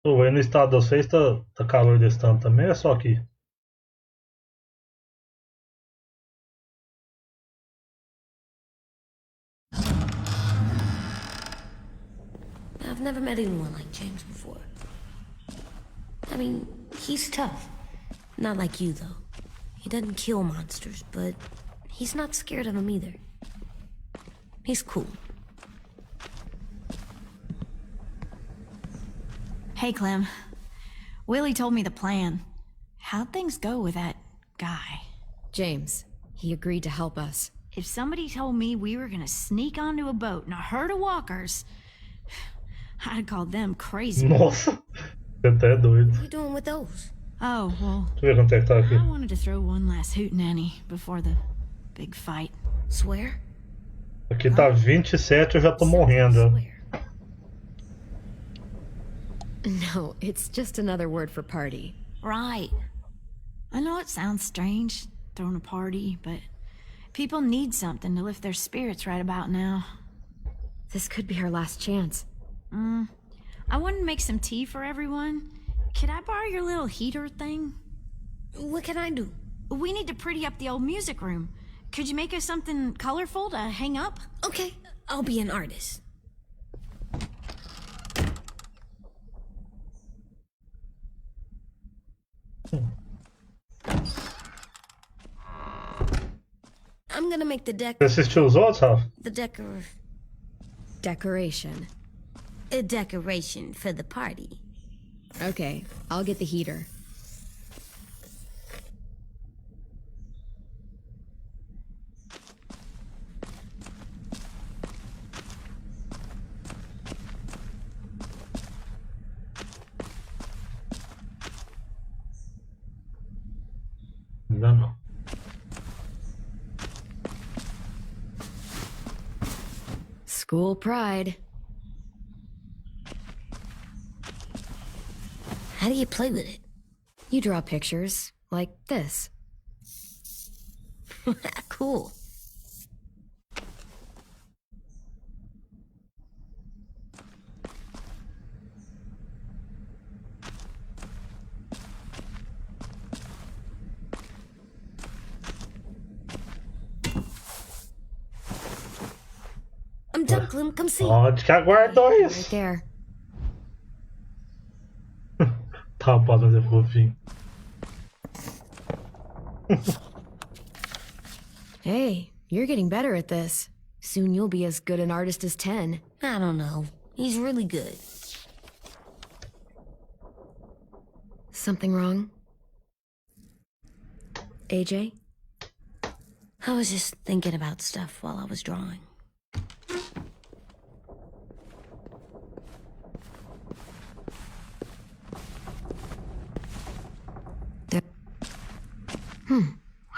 Speaker 2: Pô, aí no estado de vocês tá calor desse tanto também, ou é só aqui?
Speaker 9: I've never met anyone like James before. I mean, he's tough. Not like you, though. He doesn't kill monsters, but he's not scared of them either. He's cool.
Speaker 10: Hey, Clem. Willie told me the plan. How'd things go with that guy?
Speaker 6: James, he agreed to help us.
Speaker 10: If somebody told me we were gonna sneak onto a boat in a herd of walkers, I'd have called them crazy.
Speaker 2: Nossa, você até é doido.
Speaker 9: What are you doing with those?
Speaker 10: Oh, well,
Speaker 2: Deixa eu ver quanto é que tá aqui.
Speaker 10: I wanted to throw one last hootenanny before the big fight.
Speaker 9: Swear?
Speaker 2: Aqui tá 27, eu já tô morrendo.
Speaker 9: Swear.
Speaker 6: No, it's just another word for party.
Speaker 10: Right. I know it sounds strange, throwing a party, but people need something to lift their spirits right about now.
Speaker 6: This could be our last chance.
Speaker 10: I wanted to make some tea for everyone. Could I borrow your little heater thing?
Speaker 9: What can I do?
Speaker 10: We need to pretty up the old music room. Could you make us something colorful to hang up?
Speaker 9: Okay, I'll be an artist. I'm gonna make the
Speaker 2: Você assistiu os outros, Rafa?
Speaker 6: Decoration.
Speaker 9: a decoration for the party.
Speaker 6: Okay, I'll get the heater.
Speaker 2: Ainda não.
Speaker 6: School pride.
Speaker 9: How do you play with it?
Speaker 6: You draw pictures, like this.
Speaker 9: Cool. I'm done, Clem. Come see.
Speaker 2: Onde que aguardou
Speaker 6: Right
Speaker 2: isso?
Speaker 6: there.
Speaker 2: Tá, pode fazer fofinho.
Speaker 6: Hey, you're getting better at this. Soon you'll be as good an artist as 10.
Speaker 9: I don't know. He's really good.
Speaker 6: Something wrong? AJ?
Speaker 9: I was just thinking about stuff while I was drawing.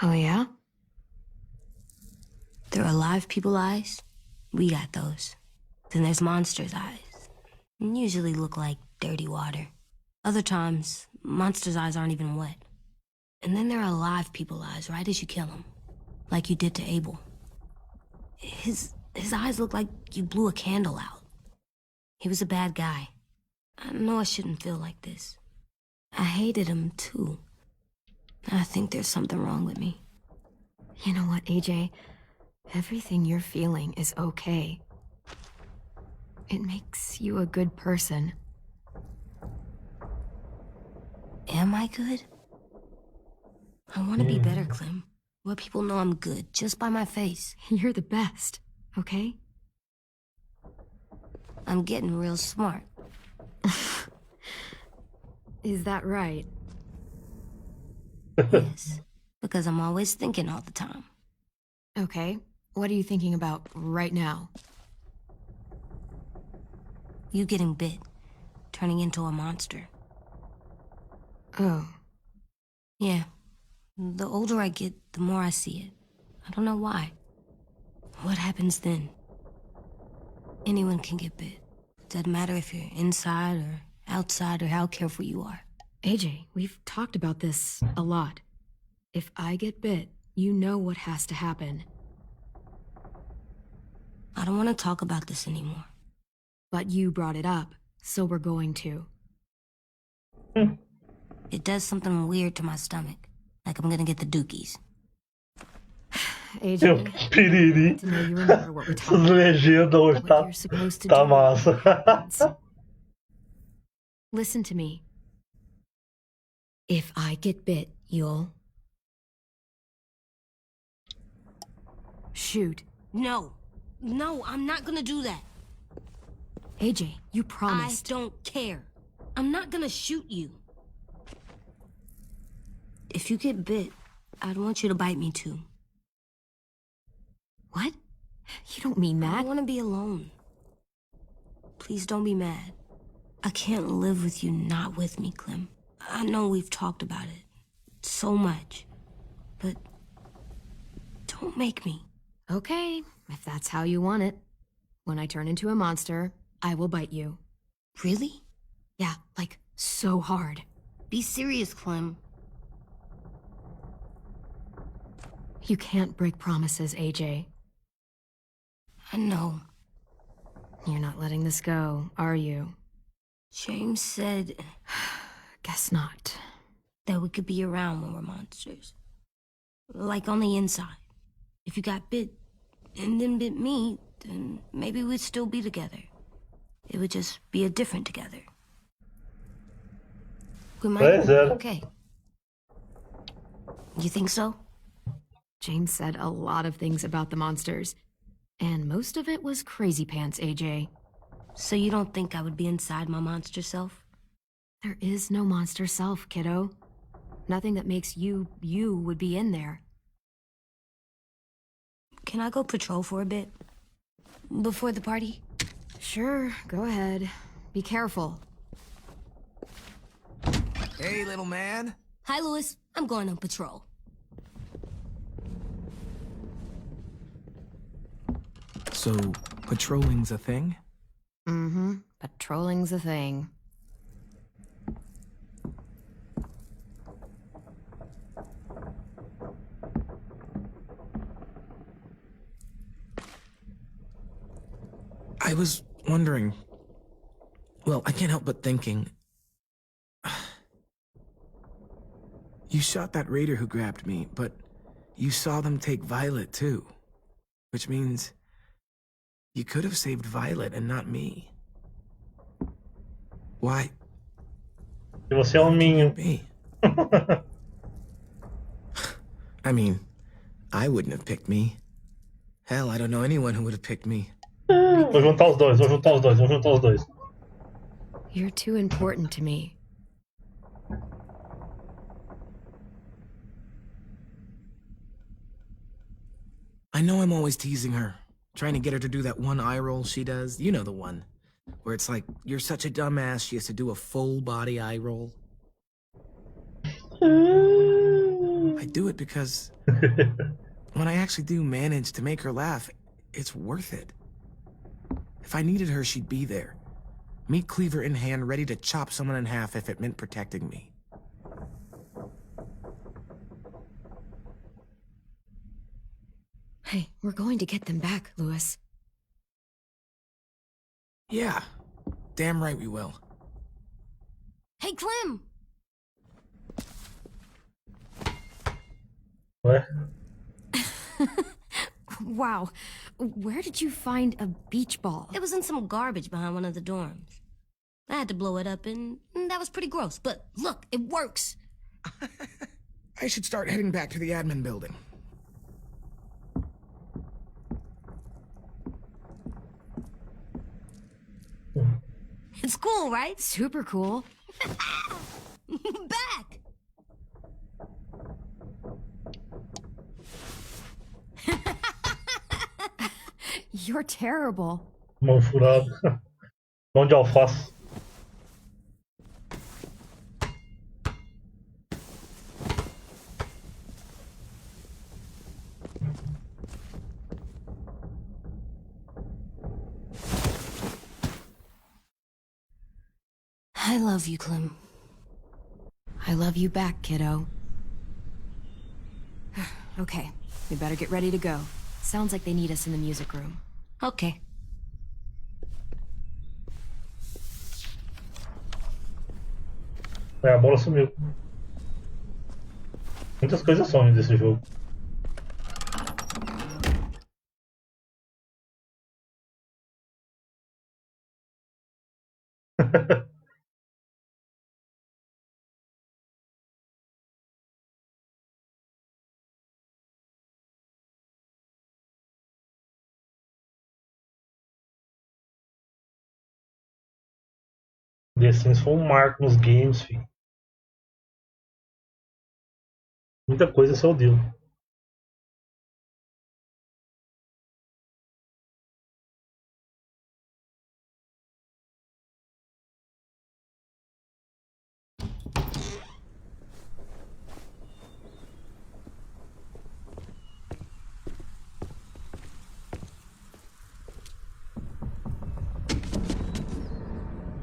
Speaker 6: Oh, yeah?
Speaker 9: There are live people eyes. We got those. Then there's monsters' eyes. And usually look like dirty water. Other times, monsters' eyes aren't even wet. And then there are live people eyes right as you kill them. Like you did to Abel. His eyes look like you blew a candle out. He was a bad guy. I know I shouldn't feel like this. I hated him too. I think there's something wrong with me.
Speaker 6: You know what, AJ? Everything you're feeling is okay. It makes you a good person.
Speaker 9: Am I good? I want to be better, Clem. Let people know I'm good, just by my face.
Speaker 6: You're the best, okay?
Speaker 9: I'm getting real smart.
Speaker 6: Is that right?
Speaker 9: Yes, because I'm always thinking all the time.
Speaker 6: Okay, what are you thinking about right now?
Speaker 9: You getting bit, turning into a monster.
Speaker 6: Oh,
Speaker 9: Yeah, the older I get, the more I see it. I don't know why. What happens then? Anyone can get bit. Doesn't matter if you're inside or outside or how careful you are.
Speaker 6: AJ, we've talked about this a lot. If I get bit, you know what has to happen.
Speaker 9: I don't want to talk about this anymore.
Speaker 6: But you brought it up, so we're going to.
Speaker 9: It does something weird to my stomach. Like I'm gonna get the dookies.
Speaker 6: AJ,
Speaker 2: Piriri.
Speaker 6: to know you remember what we
Speaker 2: Essas
Speaker 6: talked about.
Speaker 2: legendas hoje
Speaker 6: What
Speaker 2: tá,
Speaker 6: you're supposed to
Speaker 2: tá
Speaker 6: do.
Speaker 2: massa.
Speaker 6: Listen to me. If I get bit, you'll... shoot.
Speaker 9: No. No, I'm not gonna do that.
Speaker 6: AJ, you promised.
Speaker 9: I don't care. I'm not gonna shoot you. If you get bit, I'd want you to bite me too.
Speaker 6: What? You don't mean
Speaker 9: I
Speaker 6: that.
Speaker 9: want to be alone. Please don't be mad. I can't live with you not with me, Clem. I know we've talked about it so much, but don't make me.
Speaker 6: Okay, if that's how you want it. When I turn into a monster, I will bite you.
Speaker 9: Really?
Speaker 6: Yeah, like so hard.
Speaker 9: Be serious, Clem.
Speaker 6: You can't break promises, AJ.
Speaker 9: I know.
Speaker 6: You're not letting this go, are you?
Speaker 9: James said
Speaker 6: Guess not.
Speaker 9: that we could be around when we're monsters. Like on the inside. If you got bit and then bit me, then maybe we'd still be together. It would just be a different together. We might
Speaker 2: Pois é.
Speaker 6: Okay.
Speaker 9: You think so?
Speaker 6: James said a lot of things about the monsters. And most of it was crazy pants, AJ.
Speaker 9: So you don't think I would be inside my monster self?
Speaker 6: There is no monster self, kiddo. Nothing that makes you would be in there.
Speaker 9: Can I go patrol for a bit? Before the party?
Speaker 6: Sure, go ahead. Be careful.
Speaker 4: Hey, little man.
Speaker 9: Hi, Louis. I'm going on patrol.
Speaker 4: So, patrolling's a thing?
Speaker 6: Mm-hmm. Patrolling's a thing.
Speaker 4: I was wondering... Well, I can't help but thinking... You shot that raider who grabbed me, but you saw them take Violet too. Which means... You could have saved Violet and not me. Why?
Speaker 2: E você é um minho.
Speaker 4: Me? I mean, I wouldn't have picked me. Hell, I don't know anyone who would have picked me.
Speaker 2: Vou juntar os dois, vou juntar os dois, vou juntar os dois.
Speaker 6: You're too important to me.
Speaker 4: I know I'm always teasing her, trying to get her to do that one eye roll she does. You know the one. Where it's like, you're such a dumbass, she has to do a full body eye roll. I do it because when I actually do manage to make her laugh, it's worth it. If I needed her, she'd be there. Meat cleaver in hand, ready to chop someone in half if it meant protecting me.
Speaker 6: Hey, we're going to get them back, Louis.
Speaker 4: Yeah, damn right we will.
Speaker 9: Hey, Clem!
Speaker 2: Ué?
Speaker 6: Wow, where did you find a beach ball?
Speaker 9: It was in some garbage behind one of the dorms. I had to blow it up, and that was pretty gross. But look, it works.
Speaker 4: I should start heading back to the admin building.
Speaker 9: It's cool, right?
Speaker 6: Super cool.
Speaker 9: Back!
Speaker 6: You're terrible.
Speaker 2: Mão furada. Mão de alface.
Speaker 9: I love you, Clem.
Speaker 6: I love you back, kiddo. Okay, we better get ready to go. Sounds like they need us in the music room.
Speaker 9: Okay.
Speaker 2: É, a bola sumiu. Muitas coisas somem desse jogo. The Sims foi um marco nos games, filho. Muita coisa saiu dele.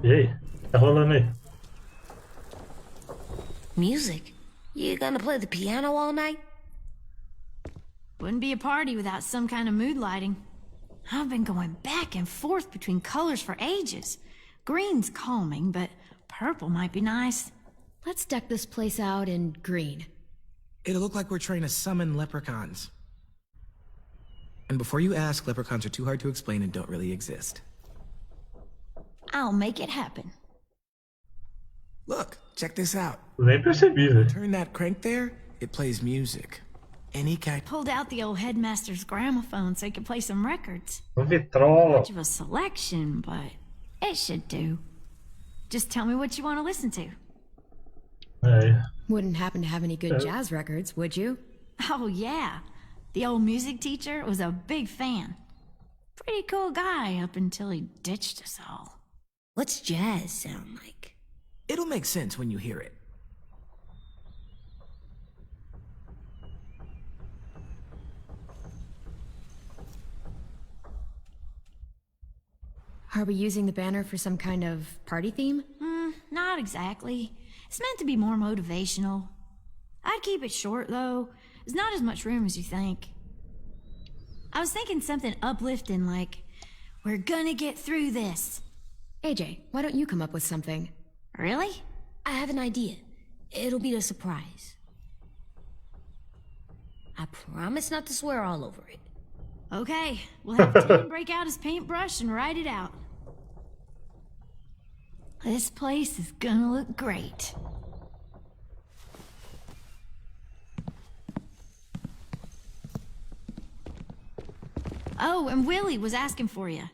Speaker 2: E aí? Tá rolando aí?
Speaker 9: Music? You gonna play the piano all night?
Speaker 10: Wouldn't be a party without some kind of mood lighting. I've been going back and forth between colors for ages. Green's calming, but purple might be nice.
Speaker 6: Let's deck this place out in green.
Speaker 4: It'll look like we're trying to summon leprechauns. And before you ask, leprechauns are too hard to explain and don't really exist.
Speaker 10: I'll make it happen.
Speaker 4: Look, check this out.
Speaker 2: Nem percebi, velho.
Speaker 4: Turn that crank there, it plays music. Any kind.
Speaker 10: Pulled out the old headmaster's gramophone so he could play some records.
Speaker 2: Uma vitrola.
Speaker 10: Much of a selection, but it should do. Just tell me what you want to listen to.
Speaker 2: É.
Speaker 6: Wouldn't happen to have any good jazz records, would you?
Speaker 10: Oh, yeah. The old music teacher was a big fan. Pretty cool guy up until he ditched us all.
Speaker 9: What's jazz sound like?
Speaker 4: It'll make sense when you hear it.
Speaker 6: Are we using the banner for some kind of party theme?
Speaker 10: Not exactly. It's meant to be more motivational. I'd keep it short, though. There's not as much room as you think. I was thinking something uplifting like, "We're gonna get through this."
Speaker 6: AJ, why don't you come up with something?
Speaker 10: Really?
Speaker 9: I have an idea. It'll be a surprise. I promise not to swear all over it.
Speaker 10: Okay, we'll have Tim break out his paintbrush and write it out. This place is gonna look great. Oh, and Willie was asking for you.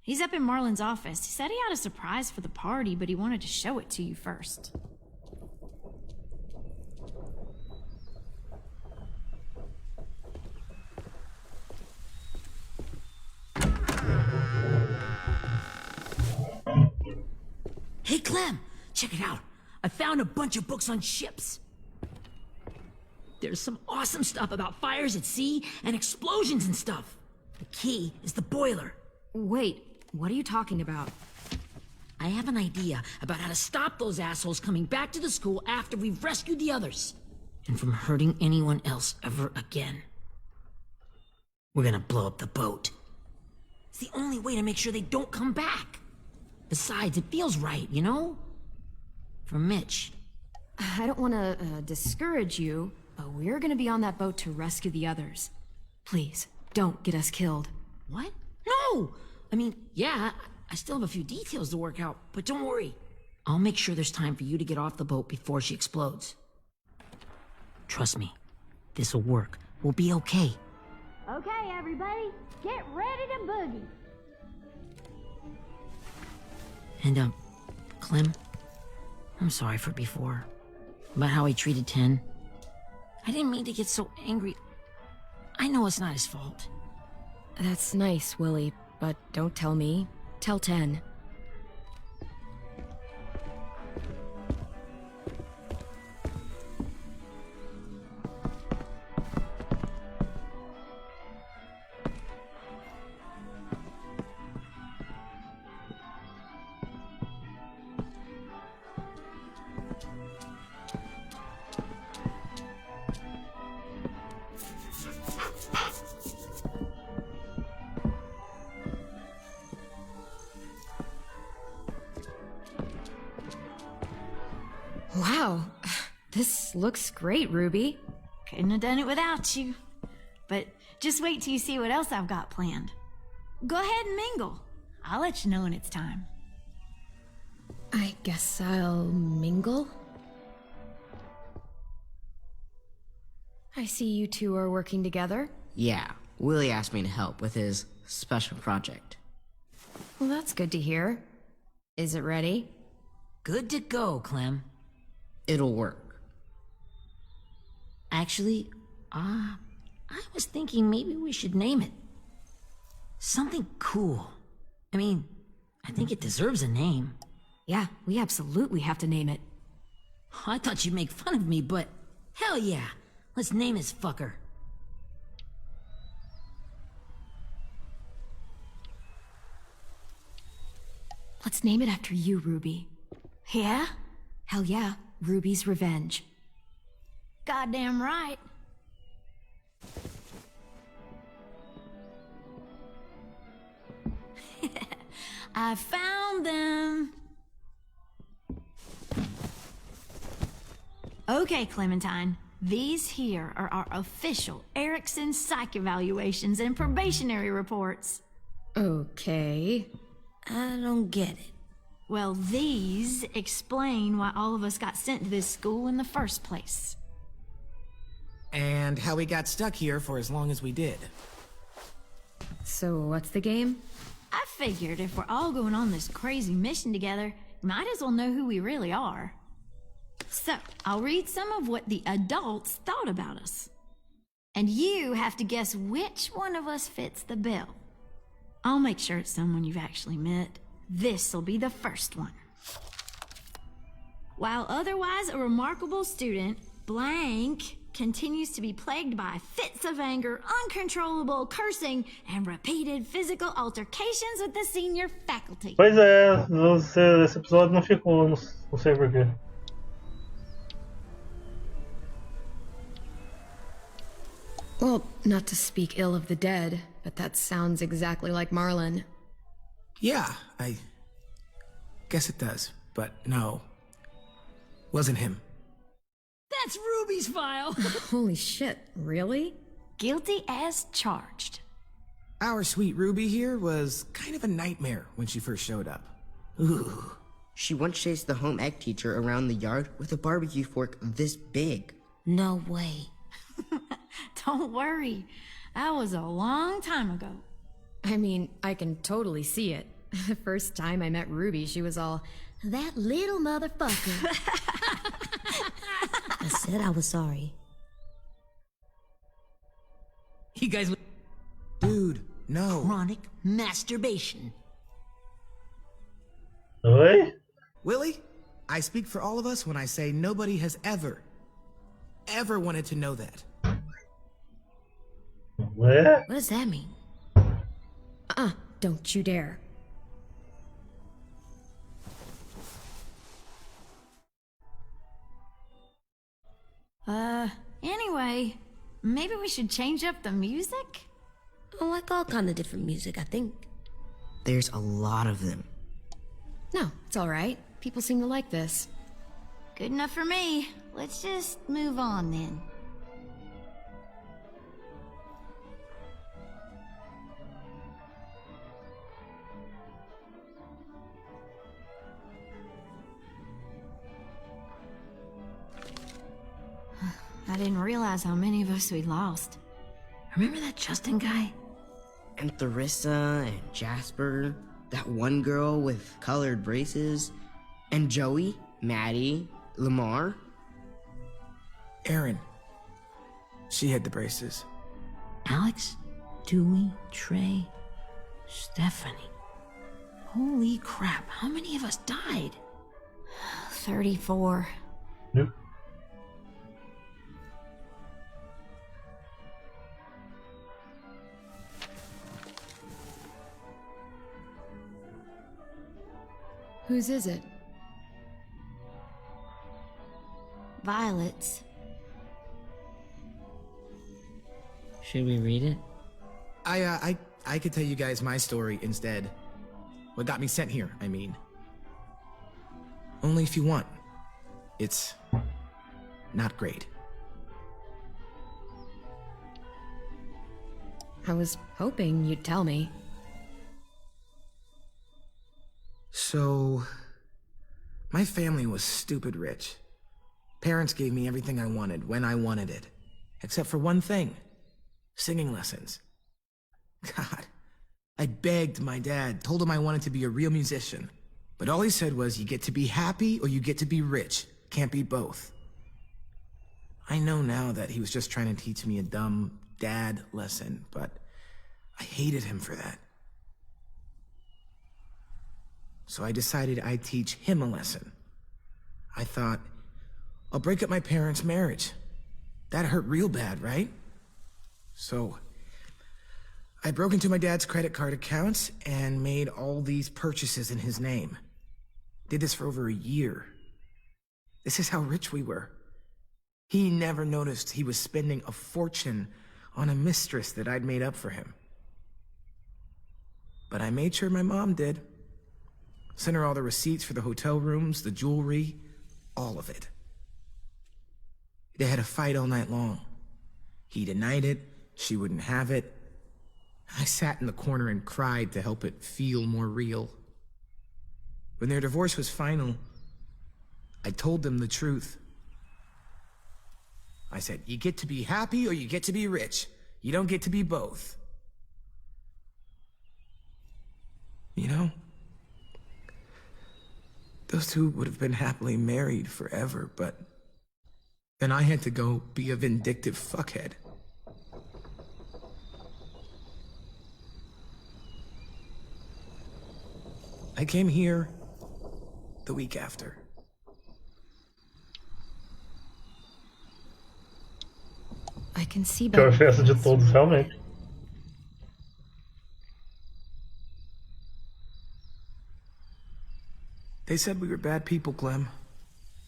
Speaker 10: He's up in Marlin's office. He said he had a surprise for the party, but he wanted to show it to you first.
Speaker 3: Hey, Clem, check it out. I found a bunch of books on ships. There's some awesome stuff about fires at sea and explosions and stuff. The key is the boiler.
Speaker 6: Wait, what are you talking about?
Speaker 3: I have an idea about how to stop those assholes coming back to the school after we've rescued the others. And from hurting anyone else ever again. We're gonna blow up the boat. It's the only way to make sure they don't come back. Besides, it feels right, you know? For Mitch.
Speaker 6: I don't want to discourage you, but we're going to be on that boat to rescue the others. Please, don't get us killed.
Speaker 3: What? No! I mean, yeah, I still have a few details to work out, but don't worry. I'll make sure there's time for you to get off the boat before she explodes. Trust me, this'll work. We'll be okay.
Speaker 10: Okay, everybody, get ready to boogie.
Speaker 3: And, Clem, I'm sorry for before. About how he treated Ten. I didn't mean to get so angry. I know it's not his fault.
Speaker 6: That's nice, Willie, but don't tell me. Tell 10. Wow, this looks great, Ruby.
Speaker 10: Couldn't have done it without you. But just wait till you see what else I've got planned. Go ahead and mingle. I'll let you know when it's time.
Speaker 6: I guess I'll mingle? I see you two are working together.
Speaker 11: Yeah, Willie asked me to help with his special project.
Speaker 6: Well, that's good to hear. Is it ready?
Speaker 3: Good to go, Clem.
Speaker 11: It'll work.
Speaker 3: Actually, I was thinking maybe we should name it. Something cool. I mean, I think it deserves a name.
Speaker 6: Yeah, we absolutely have to name it.
Speaker 3: I thought you'd make fun of me, but hell yeah. Let's name this fucker.
Speaker 6: Let's name it after you, Ruby.
Speaker 10: Yeah?
Speaker 6: Hell yeah, Ruby's Revenge.
Speaker 10: Goddamn right. I found them. Okay, Clementine. These here are our official Erickson psych evaluations and probationary reports.
Speaker 6: Okay.
Speaker 9: I don't get it.
Speaker 10: Well, these explain why all of us got sent to this school in the first place.
Speaker 4: And how we got stuck here for as long as we did.
Speaker 6: So what's the game?
Speaker 10: I figured if we're all going on this crazy mission together, we might as well know who we really are. So, I'll read some of what the adults thought about us. And you have to guess which one of us fits the bill. I'll make sure it's someone you've actually met. This'll be the first one. While otherwise a remarkable student, blank continues to be plagued by fits of anger, uncontrollable cursing, and repeated physical altercations with the senior faculty.
Speaker 2: Pois é, esse episódio não ficou, não sei porquê.
Speaker 6: Well, not to speak ill of the dead, but that sounds exactly like Marlon.
Speaker 4: Yeah, I guess it does, but no. Wasn't him.
Speaker 3: That's Ruby's file.
Speaker 6: Holy shit, really?
Speaker 10: Guilty as charged.
Speaker 4: Our sweet Ruby here was kind of a nightmare when she first showed up. Ooh.
Speaker 11: She once chased the home ec teacher around the yard with a barbecue fork this big.
Speaker 9: No way.
Speaker 10: Don't worry. That was a long time ago.
Speaker 6: I mean, I can totally see it. The first time I met Ruby, she was all, "That little motherfucker."
Speaker 9: I said I was sorry.
Speaker 3: You guys with
Speaker 4: Dude, no.
Speaker 3: chronic masturbation.
Speaker 2: Oi?
Speaker 4: Willie, I speak for all of us when I say nobody has ever wanted to know that.
Speaker 2: Ué?
Speaker 9: What does that mean?
Speaker 6: Don't you dare.
Speaker 10: Anyway, maybe we should change up the music?
Speaker 9: I like all kind of different music, I think.
Speaker 11: There's a lot of them.
Speaker 6: No, it's all right. People seem to like this.
Speaker 10: Good enough for me. Let's just move on then. I didn't realize how many of us we'd lost.
Speaker 3: Remember that Justin guy?
Speaker 11: And Theresa and Jasper, that one girl with colored braces, and Joey, Maddie, Lamar.
Speaker 4: Erin. She had the braces.
Speaker 3: Alex, Dewey, Trey, Stephanie. Holy crap, how many of us died?
Speaker 10: 34.
Speaker 2: Nope.
Speaker 6: Whose is it?
Speaker 10: Violet's.
Speaker 3: Should we read it?
Speaker 4: I could tell you guys my story instead. What got me sent here, I mean. Only if you want. It's not great.
Speaker 6: I was hoping you'd tell me.
Speaker 4: So, my family was stupid rich. Parents gave me everything I wanted when I wanted it. Except for one thing. Singing lessons. God, I begged my dad, told him I wanted to be a real musician. But all he said was, you get to be happy or you get to be rich. Can't be both. I know now that he was just trying to teach me a dumb dad lesson, but I hated him for that. So I decided I'd teach him a lesson. I thought, I'll break up my parents' marriage. That hurt real bad, right? So I broke into my dad's credit card accounts and made all these purchases in his name. Did this for over a year. This is how rich we were. He never noticed he was spending a fortune on a mistress that I'd made up for him. But I made sure my mom did. Sent her all the receipts for the hotel rooms, the jewelry, all of it. They had a fight all night long. He denied it, she wouldn't have it. I sat in the corner and cried to help it feel more real. When their divorce was final, I told them the truth. I said, you get to be happy or you get to be rich. You don't get to be both. You know, those two would have been happily married forever, but then I had to go be a vindictive fuckhead. I came here the week after.
Speaker 6: I can see
Speaker 2: Pior
Speaker 6: better.
Speaker 2: festa de todos, realmente.
Speaker 4: They said we were bad people, Clem.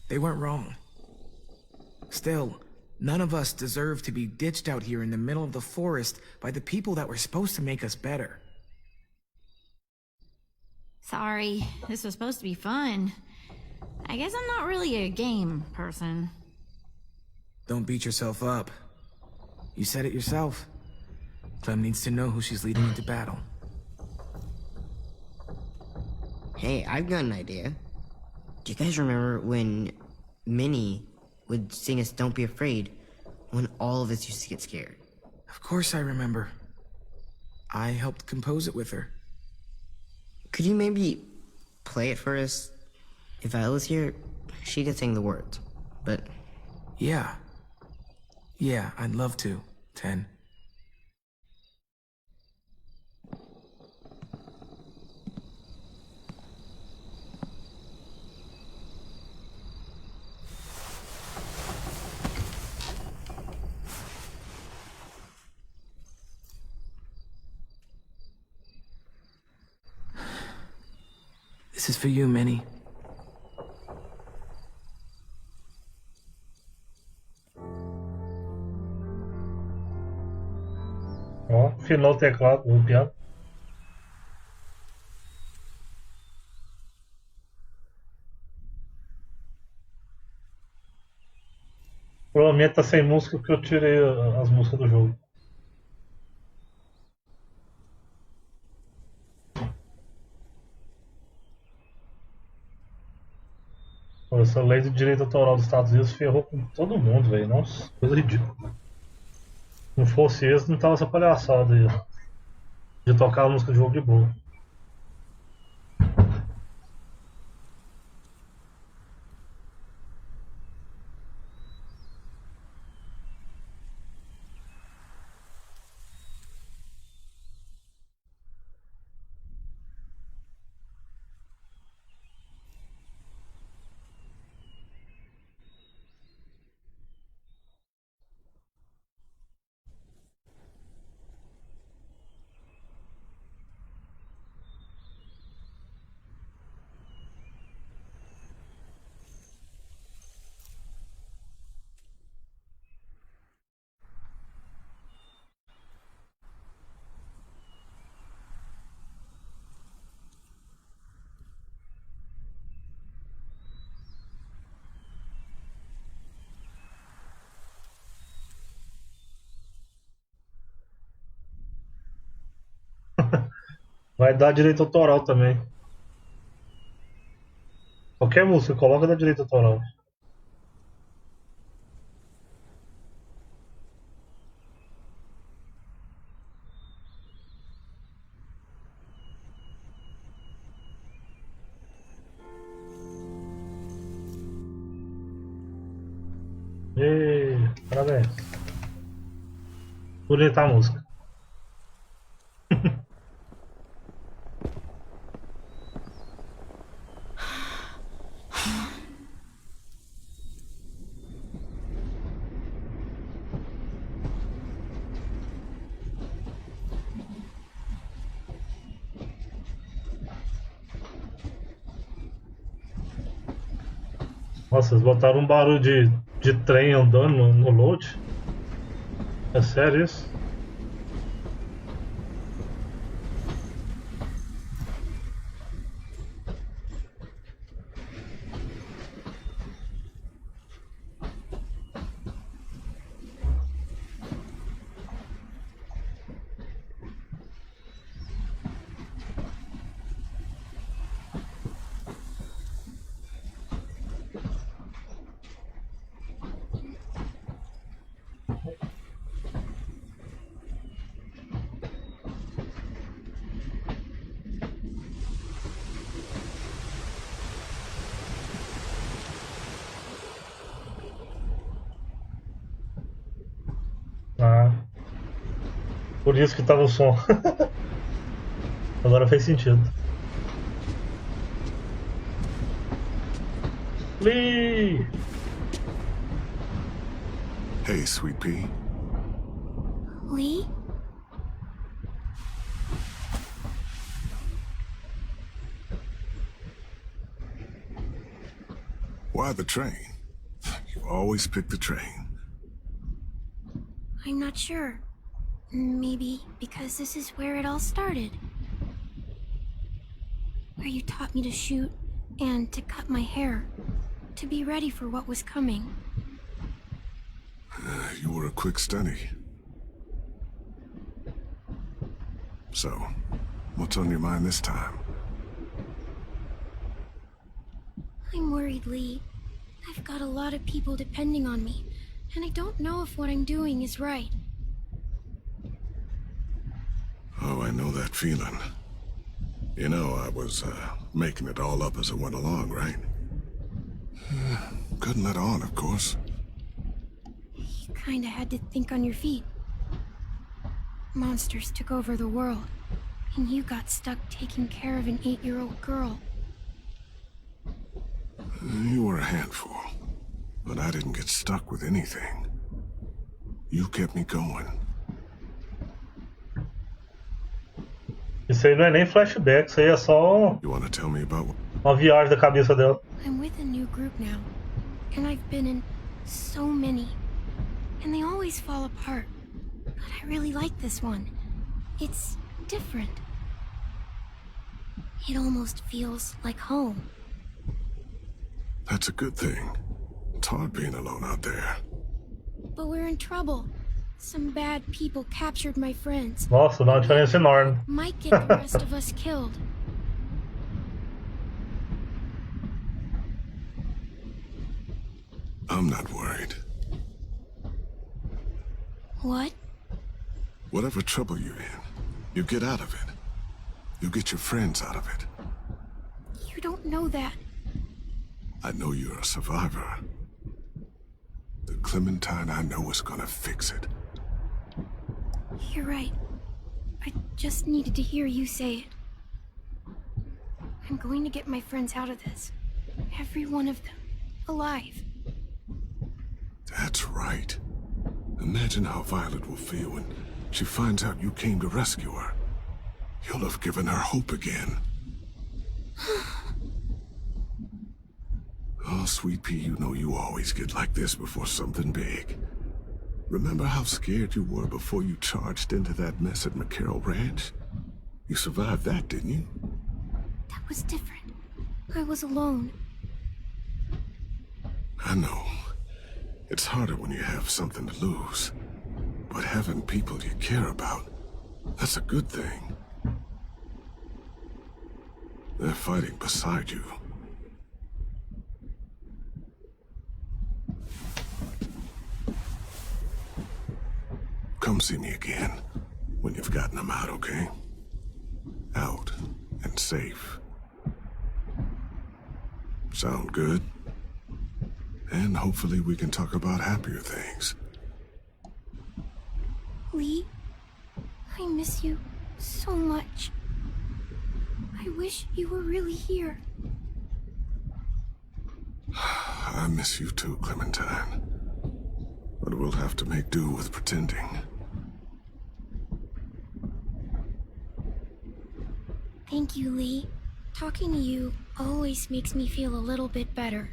Speaker 4: They weren't wrong. Still, none of us deserve to be ditched out here in the middle of the forest by the people that were supposed to make us better.
Speaker 10: Sorry, this was supposed to be fun. I guess I'm not really a game person.
Speaker 4: Don't beat yourself up. You said it yourself. Clem needs to know who she's leading into battle.
Speaker 11: Hey, I've got an idea. Do you guys remember when Minnie would sing us Don't Be Afraid when all of us used to get scared?
Speaker 4: Of course I remember. I helped compose it with her.
Speaker 11: Could you maybe play it for us? If Viola's here, she could sing the words, but...
Speaker 4: Yeah. Yeah, I'd love to, Ten. This is for you, Minnie.
Speaker 2: Ó, afinou o teclado, o piano. Provavelmente tá sem música porque eu tirei as músicas do jogo. Pô, essa lei de direito autoral dos Estados Unidos ferrou com todo mundo, velho. Nossa, coisa ridícula. Se não fosse esse, não tava essa palhaçada aí. De tocar a música de jogo de boa. Vai dar direito autoral também. Qualquer música, coloca da direito autoral. Parabéns. Bonita a música. Nossa, eles botaram um barulho de trem andando no load. É sério isso? Ah, por isso que tava o som. Agora fez sentido. Lee!
Speaker 12: Hey, Sweet Pea.
Speaker 5: Lee?
Speaker 12: Why the train? You always pick the train.
Speaker 5: I'm not sure. Maybe because this is where it all started. Where you taught me to shoot and to cut my hair. To be ready for what was coming.
Speaker 12: You were a quick study. So, what's on your mind this time?
Speaker 5: I'm worried, Lee. I've got a lot of people depending on me, and I don't know if what I'm doing is right.
Speaker 12: Oh, I know that feeling. You know, I was making it all up as I went along, right? Couldn't let on, of course.
Speaker 5: You kinda had to think on your feet. Monsters took over the world, and you got stuck taking care of an 8-year-old girl.
Speaker 12: You were a handful, but I didn't get stuck with anything. You kept me going.
Speaker 2: Isso aí não é nem flashback, isso aí é só
Speaker 12: You want to tell me about what?
Speaker 2: uma viagem da cabeça dela.
Speaker 5: I'm with a new group now, and I've been in so many, and they always fall apart. But I really like this one. It's different. It almost feels like home.
Speaker 12: That's a good thing. It's hard being alone out there.
Speaker 5: But we're in trouble. Some bad people captured my friends.
Speaker 2: Nossa, dá uma diferença enorme.
Speaker 5: Might get the rest of us killed.
Speaker 12: I'm not worried.
Speaker 5: What?
Speaker 12: Whatever trouble you're in, you get out of it. You get your friends out of it.
Speaker 5: You don't know that.
Speaker 12: I know you're a survivor. The Clementine I know is gonna fix it.
Speaker 5: You're right. I just needed to hear you say it. I'm going to get my friends out of this. Every one of them. Alive.
Speaker 12: That's right. Imagine how Violet will feel when she finds out you came to rescue her. You'll have given her hope again. Oh, Sweet Pea, you know you always get like this before something big. Remember how scared you were before you charged into that mess at McCarroll Ranch? You survived that, didn't you?
Speaker 5: That was different. I was alone.
Speaker 12: I know. It's harder when you have something to lose. But having people you care about, that's a good thing. They're fighting beside you. Come see me again when you've gotten them out, okay? Out and safe. Sound good? And hopefully we can talk about happier things.
Speaker 13: Lee, I miss you so much. I wish you were really here.
Speaker 12: I miss you too, Clementine. But we'll have to make do with pretending.
Speaker 13: Thank you, Lee. Talking to you always makes me feel a little bit better.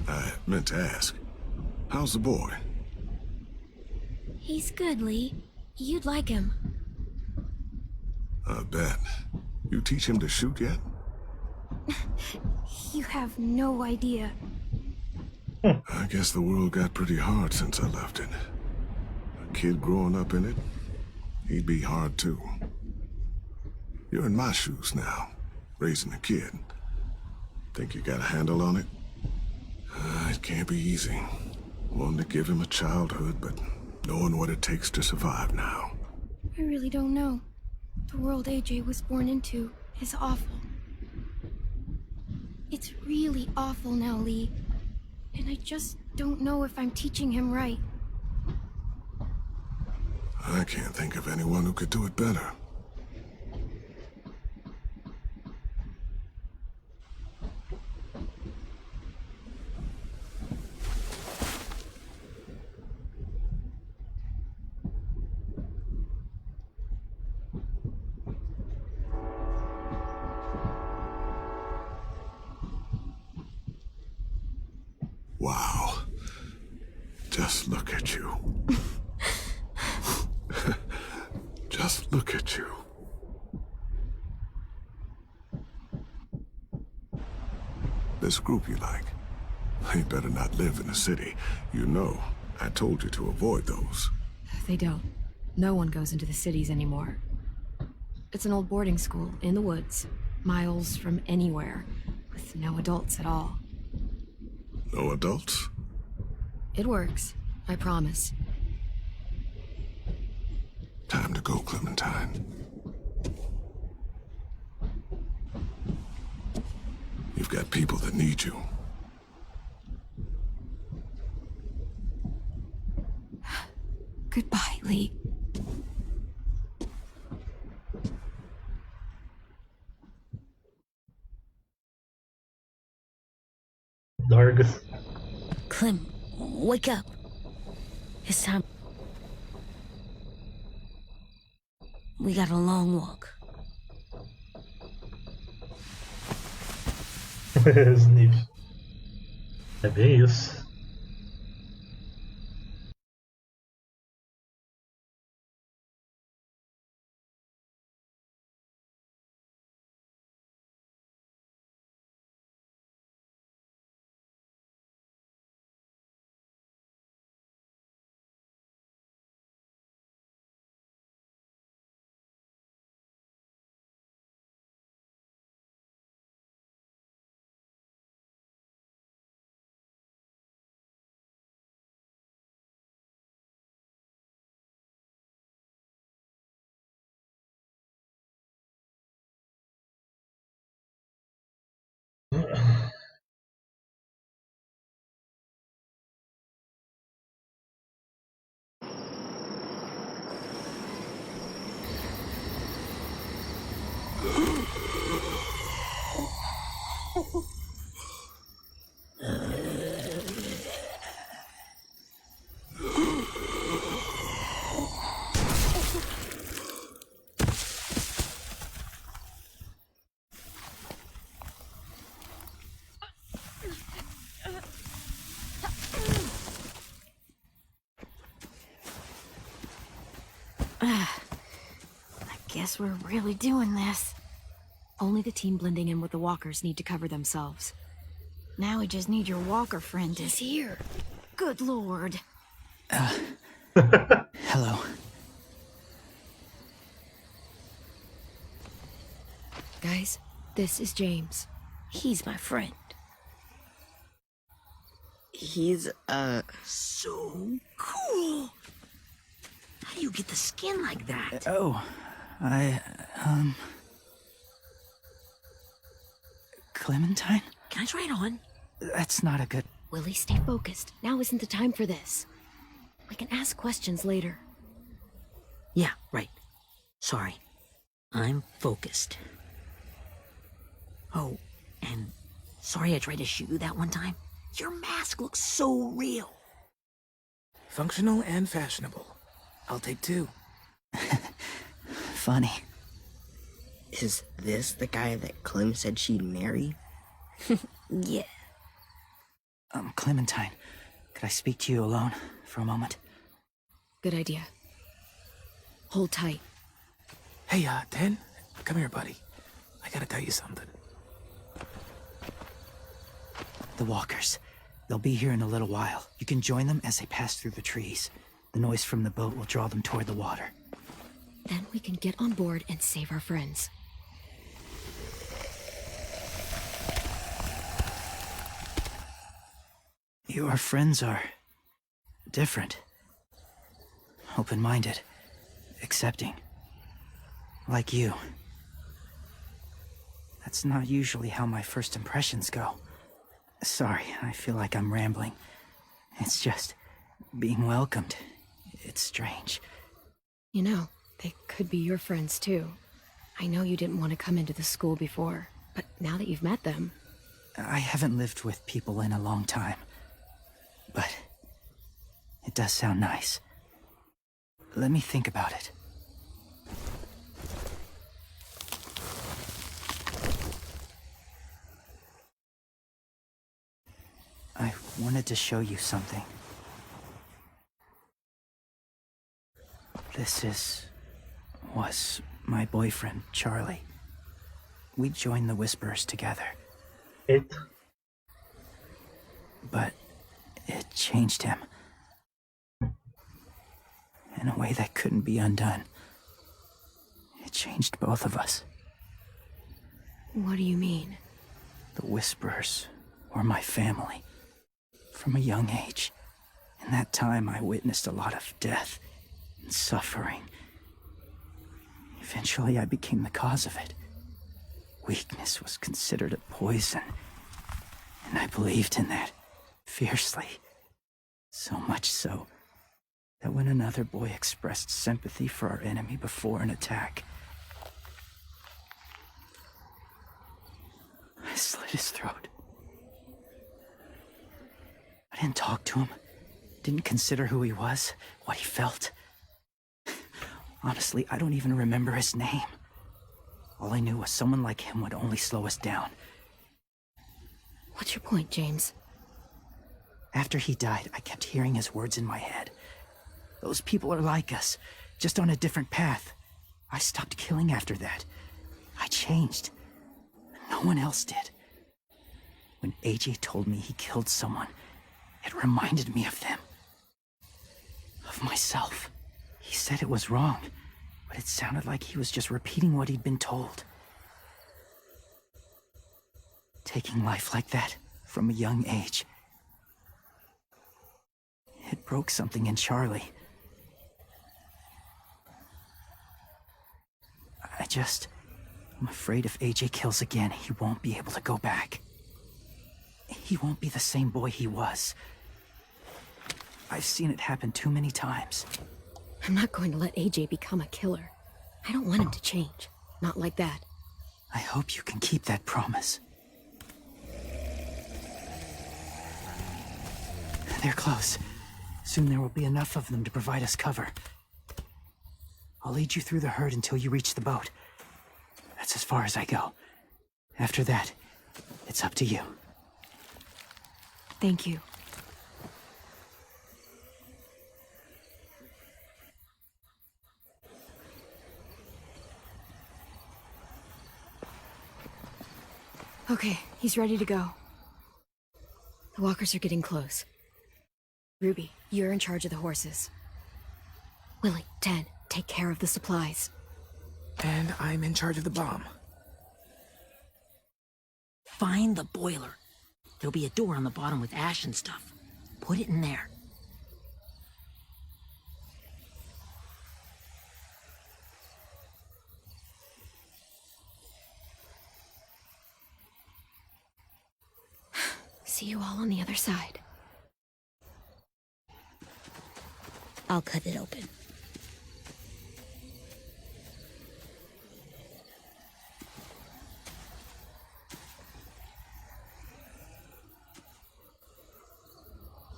Speaker 12: I meant to ask, how's the boy?
Speaker 13: He's good, Lee. You'd like him.
Speaker 12: I bet. You teach him to shoot yet?
Speaker 13: You have no idea.
Speaker 12: I guess the world got pretty hard since I left it. A kid growing up in it, he'd be hard too. You're in my shoes now, raising a kid. Think you got a handle on it? It can't be easy. Wanting to give him a childhood, but knowing what it takes to survive now.
Speaker 13: I really don't know. The world AJ was born into is awful. It's really awful now, Lee. And I just don't know if I'm teaching him right.
Speaker 12: I can't think of anyone who could do it better. Wow. Just look at you. Just look at you. This group you like, they better not live in the city. You know, I told you to avoid those.
Speaker 6: They don't. No one goes into the cities anymore. It's an old boarding school in the woods, miles from anywhere, with no adults at all.
Speaker 12: No adults?
Speaker 6: It works, I promise.
Speaker 12: Time to go, Clementine. You've got people that need you.
Speaker 6: Goodbye, Lee.
Speaker 2: Dargas.
Speaker 9: Clem, wake up. It's time. We got a long walk.
Speaker 2: Snip. É bem isso.
Speaker 6: I guess we're really doing this. Only the team blending in with the walkers need to cover themselves.
Speaker 10: Now we just need your walker friend is here. Good lord.
Speaker 8: Hello.
Speaker 6: Guys, this is James.
Speaker 9: He's my friend.
Speaker 11: He's,
Speaker 3: So cool. How do you get the skin like that?
Speaker 8: Clementine?
Speaker 3: Can I try it on?
Speaker 8: That's not a good...
Speaker 6: Willie, stay focused. Now isn't the time for this. We can ask questions later.
Speaker 3: Yeah, right. Sorry. I'm focused. Oh, and sorry I tried to shoot you that one time. Your mask looks so real.
Speaker 4: Functional and fashionable. I'll take 2.
Speaker 8: Funny.
Speaker 11: Is this the guy that Clem said she'd marry?
Speaker 3: Yeah.
Speaker 8: Clementine, could I speak to you alone for a moment?
Speaker 6: Good idea. Hold tight.
Speaker 4: Hey, Dan, come here, buddy. I gotta tell you something.
Speaker 8: The walkers. They'll be here in a little while. You can join them as they pass through the trees. The noise from the boat will draw them toward the water.
Speaker 6: Then we can get on board and save our friends.
Speaker 8: Your friends are different. Open-minded. Accepting. Like you. That's not usually how my first impressions go. Sorry, I feel like I'm rambling. It's just being welcomed. It's strange.
Speaker 6: You know, they could be your friends too. I know you didn't want to come into the school before, but now that you've met them...
Speaker 8: I haven't lived with people in a long time. But it does sound nice. Let me think about it. I wanted to show you something. This was my boyfriend, Charlie. We joined the Whisperers together. But it changed him. In a way that couldn't be undone. It changed both of us.
Speaker 6: What do you mean?
Speaker 8: The Whisperers were my family. From a young age. In that time, I witnessed a lot of death and suffering. Eventually, I became the cause of it. Weakness was considered a poison, and I believed in that fiercely. So much so that when another boy expressed sympathy for our enemy before an attack, I slit his throat. I didn't talk to him, didn't consider who he was, what he felt. Honestly, I don't even remember his name. All I knew was someone like him would only slow us down.
Speaker 6: What's your point, James?
Speaker 8: After he died, I kept hearing his words in my head. Those people are like us, just on a different path. I stopped killing after that. I changed. No one else did. When AJ told me he killed someone, it reminded me of them. Of myself. He said it was wrong, but it sounded like he was just repeating what he'd been told. Taking life like that, from a young age, it broke something in Charlie. I'm afraid if AJ kills again, he won't be able to go back. He won't be the same boy he was. I've seen it happen too many times.
Speaker 6: I'm not going to let AJ become a killer. I don't want him to change. Not like that.
Speaker 8: I hope you can keep that promise. They're close. Soon there will be enough of them to provide us cover. I'll lead you through the herd until you reach the boat. That's as far as I go. After that, it's up to you.
Speaker 6: Thank you. Okay, he's ready to go. The walkers are getting close. Ruby, you're in charge of the horses. Willie, Ted, take care of the supplies.
Speaker 4: And I'm in charge of the bomb.
Speaker 3: Find the boiler. There'll be a door on the bottom with ash and stuff. Put it in there.
Speaker 6: See you all on the other side.
Speaker 9: I'll cut it open.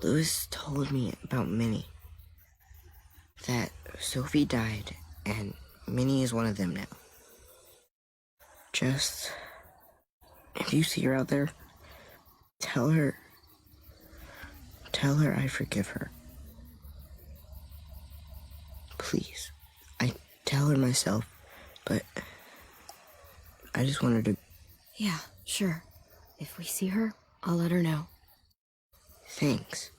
Speaker 11: Louis told me about Minnie. That Sophie died, and Minnie is one of them now. Just, if you see her out there, tell her I forgive her. Please. I tell her myself, but I just want her to...
Speaker 6: Yeah, sure. If we see her, I'll let her know.
Speaker 11: Thanks.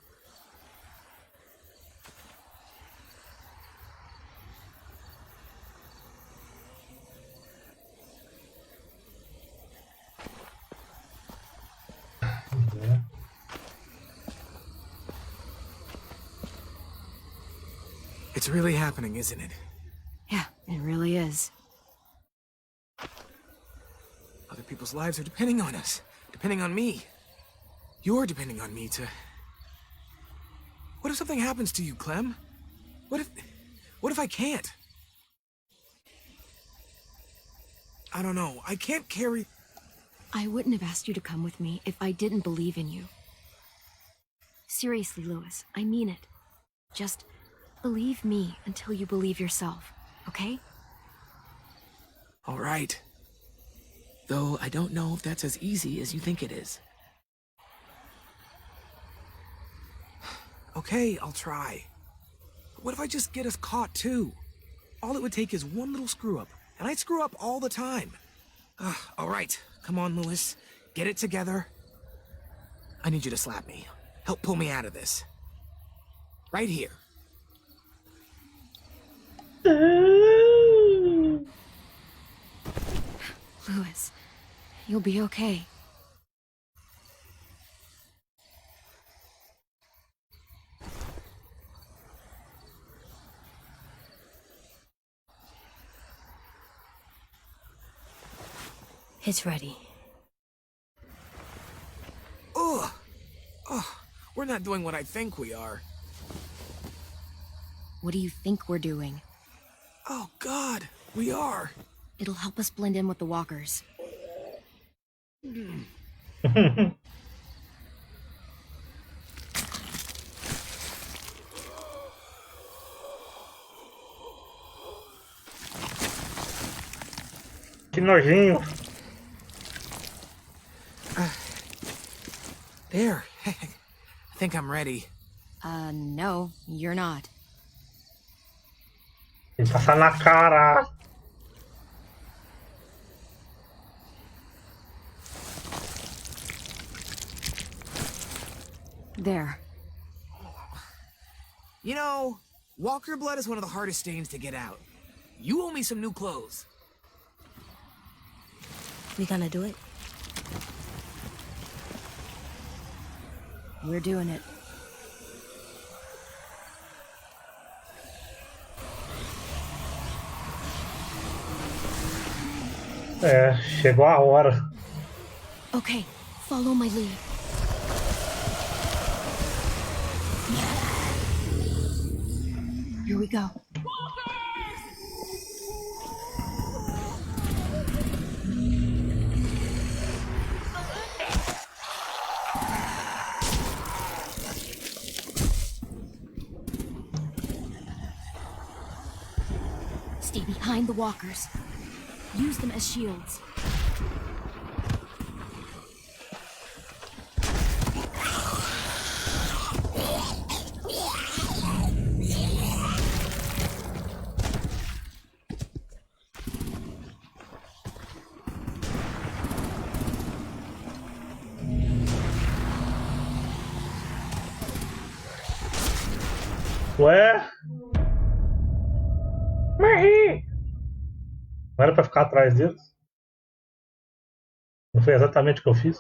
Speaker 4: It's really happening, isn't it?
Speaker 6: Yeah, it really is.
Speaker 4: Other people's lives are depending on us. Depending on me. You're depending on me to... What if something happens to you, Clem? What if I can't? I don't know. I can't carry...
Speaker 6: I wouldn't have asked you to come with me if I didn't believe in you. Seriously, Louis, I mean it. Just believe me until you believe yourself, okay?
Speaker 4: All right. Though I don't know if that's as easy as you think it is. Okay, I'll try. But what if I just get us caught too? All it would take is one little screw-up, and I'd screw up all the time. All right, come on, Louis. Get it together. I need you to slap me. Help pull me out of this. Right here.
Speaker 6: Louis, you'll be okay.
Speaker 9: It's ready.
Speaker 4: Ugh. Ugh. We're not doing what I think we are.
Speaker 6: What do you think we're doing?
Speaker 4: Oh, God. We are.
Speaker 6: It'll help us blend in with the walkers.
Speaker 2: Que nojinho.
Speaker 4: There. I think I'm ready.
Speaker 6: No, you're not.
Speaker 2: Tem que passar na cara.
Speaker 6: There.
Speaker 4: You know, walker blood is one of the hardest stains to get out. You owe me some new clothes.
Speaker 9: We gonna do it?
Speaker 6: We're doing it.
Speaker 2: É, chegou a hora.
Speaker 6: Okay, follow my lead. Here we go. Stay behind the walkers. Use them as shields.
Speaker 2: Ué? Morri! Não era pra ficar atrás deles? Não foi exatamente o que eu fiz?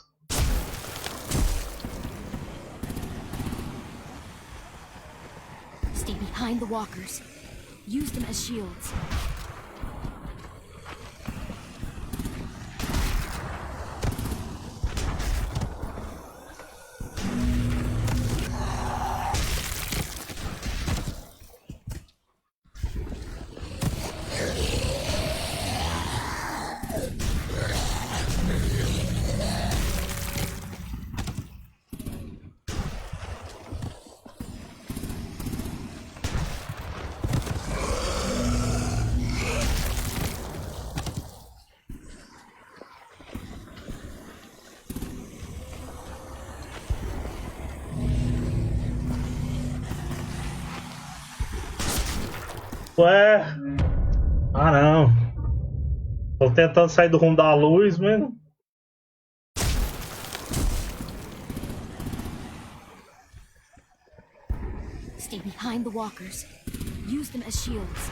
Speaker 6: Stay behind the walkers. Use them as shields.
Speaker 2: Ué? Ah, não. Tô tentando sair do rumo da luz, mano.
Speaker 6: Stay behind the walkers. Use them as shields.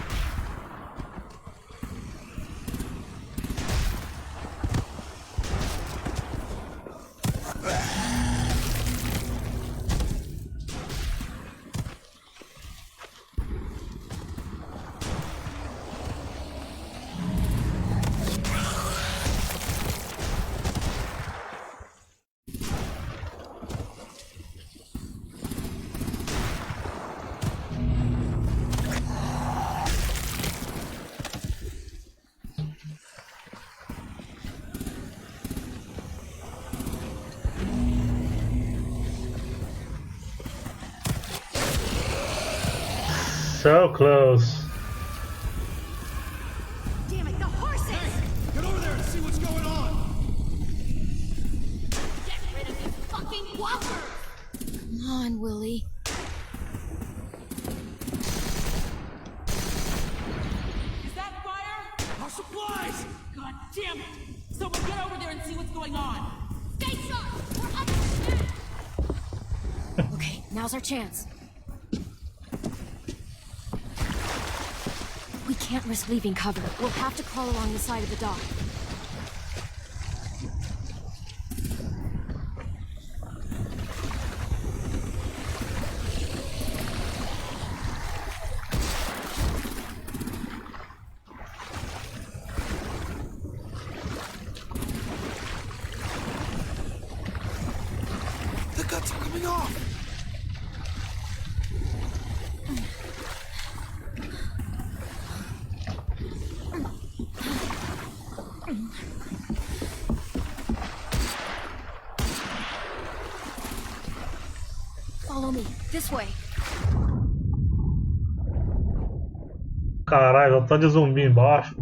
Speaker 2: So close.
Speaker 13: Damn it, the horses!
Speaker 7: Get over there and see what's going on!
Speaker 13: Get rid of these fucking walkers!
Speaker 6: Come on, Willie.
Speaker 14: Is that fire?
Speaker 7: Our supplies!
Speaker 14: God damn it! Someone get over there and see what's going on!
Speaker 13: Stay sharp! We're under attack!
Speaker 6: Okay, now's our chance. We can't risk leaving cover. We'll have to crawl along the side of the dock.
Speaker 4: The guts are coming off!
Speaker 6: Follow me. This way.
Speaker 2: Caralho, o tanto de zumbi embaixo.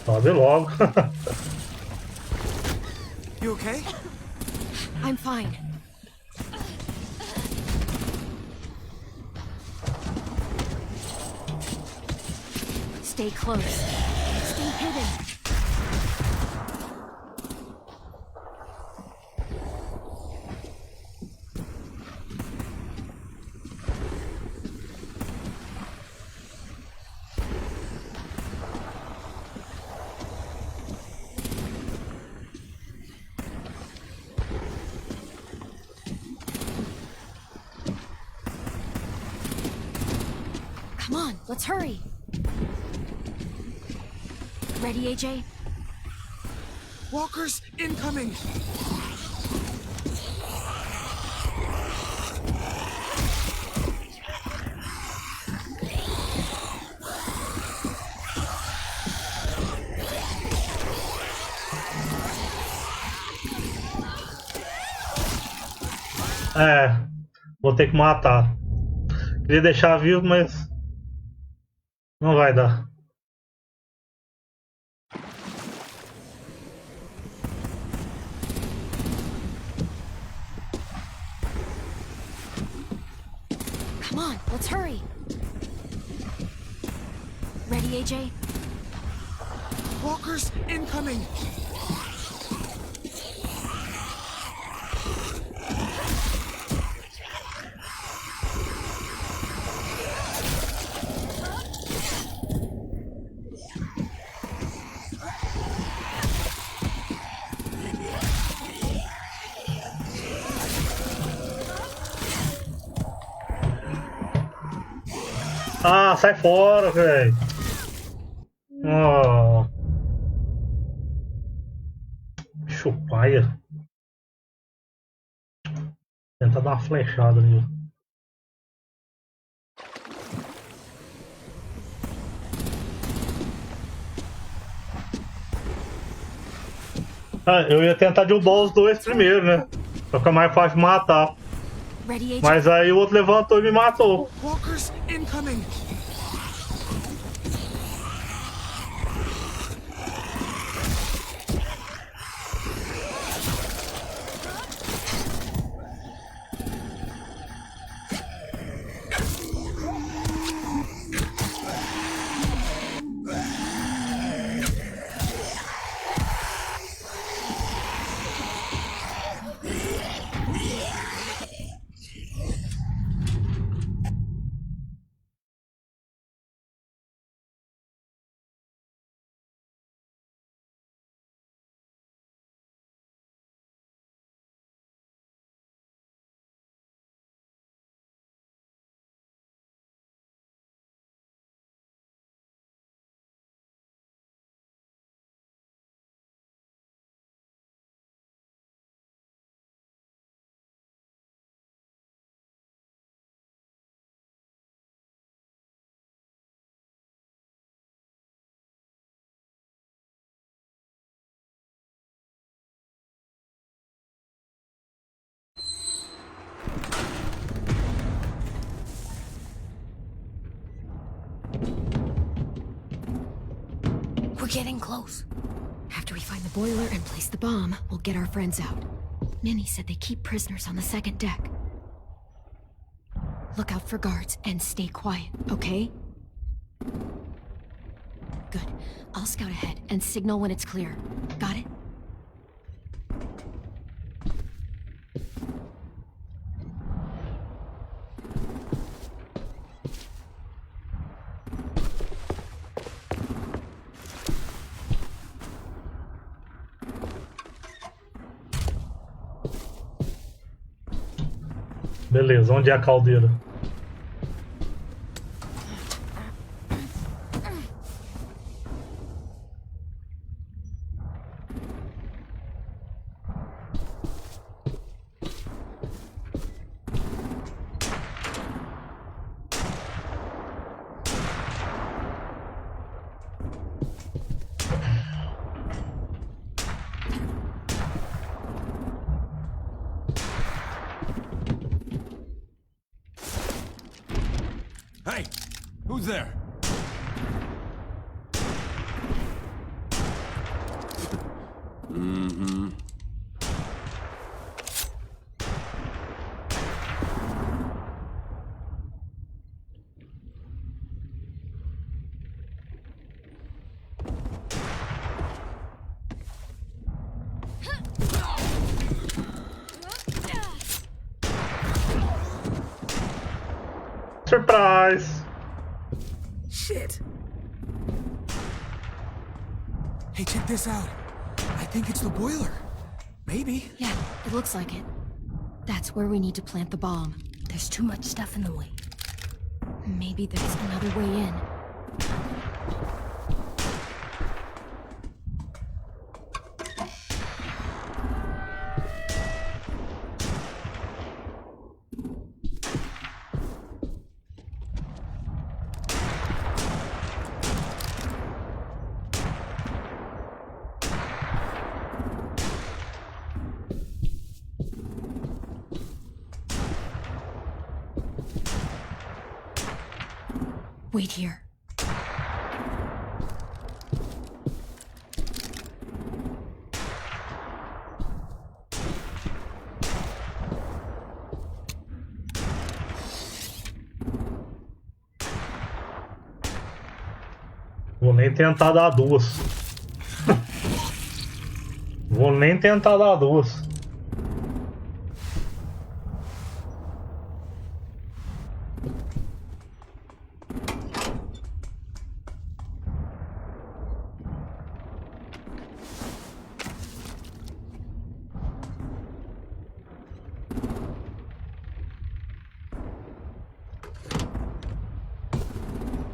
Speaker 2: Sobe logo.
Speaker 4: You okay?
Speaker 6: I'm fine. Stay close. Stay hidden. Come on, let's hurry. Ready, AJ?
Speaker 4: Walkers incoming!
Speaker 2: É, vou ter que matar. Queria deixar vivo, mas não vai dar.
Speaker 6: Come on, let's hurry. Ready, AJ?
Speaker 4: Walkers incoming!
Speaker 2: Ah, sai fora, velho. Oh. Bicho paia. Tenta dar uma flechada ali. Ah, eu ia tentar derrubar os dois primeiro, né? Pra ficar mais fácil de matar.
Speaker 5: Ready, Agent?
Speaker 2: Mas aí o outro levantou e me matou.
Speaker 4: Walkers incoming!
Speaker 5: We're getting close.
Speaker 6: After we find the boiler and place the bomb, we'll get our friends out. Minnie said they keep prisoners on the second deck. Look out for guards and stay quiet, okay? Good. I'll scout ahead and signal when it's clear. Got it?
Speaker 2: Beleza, onde é a caldeira?
Speaker 7: Hey, who's there? Mm-hmm.
Speaker 2: Surprise!
Speaker 4: Shit! Hey, check this out. I think it's the boiler. Maybe.
Speaker 6: Yeah, it looks like it. That's where we need to plant the bomb.
Speaker 5: There's too much stuff in the way.
Speaker 6: Maybe there's another way in. Wait here.
Speaker 2: Vou nem tentar dar duas. Vou nem tentar dar duas.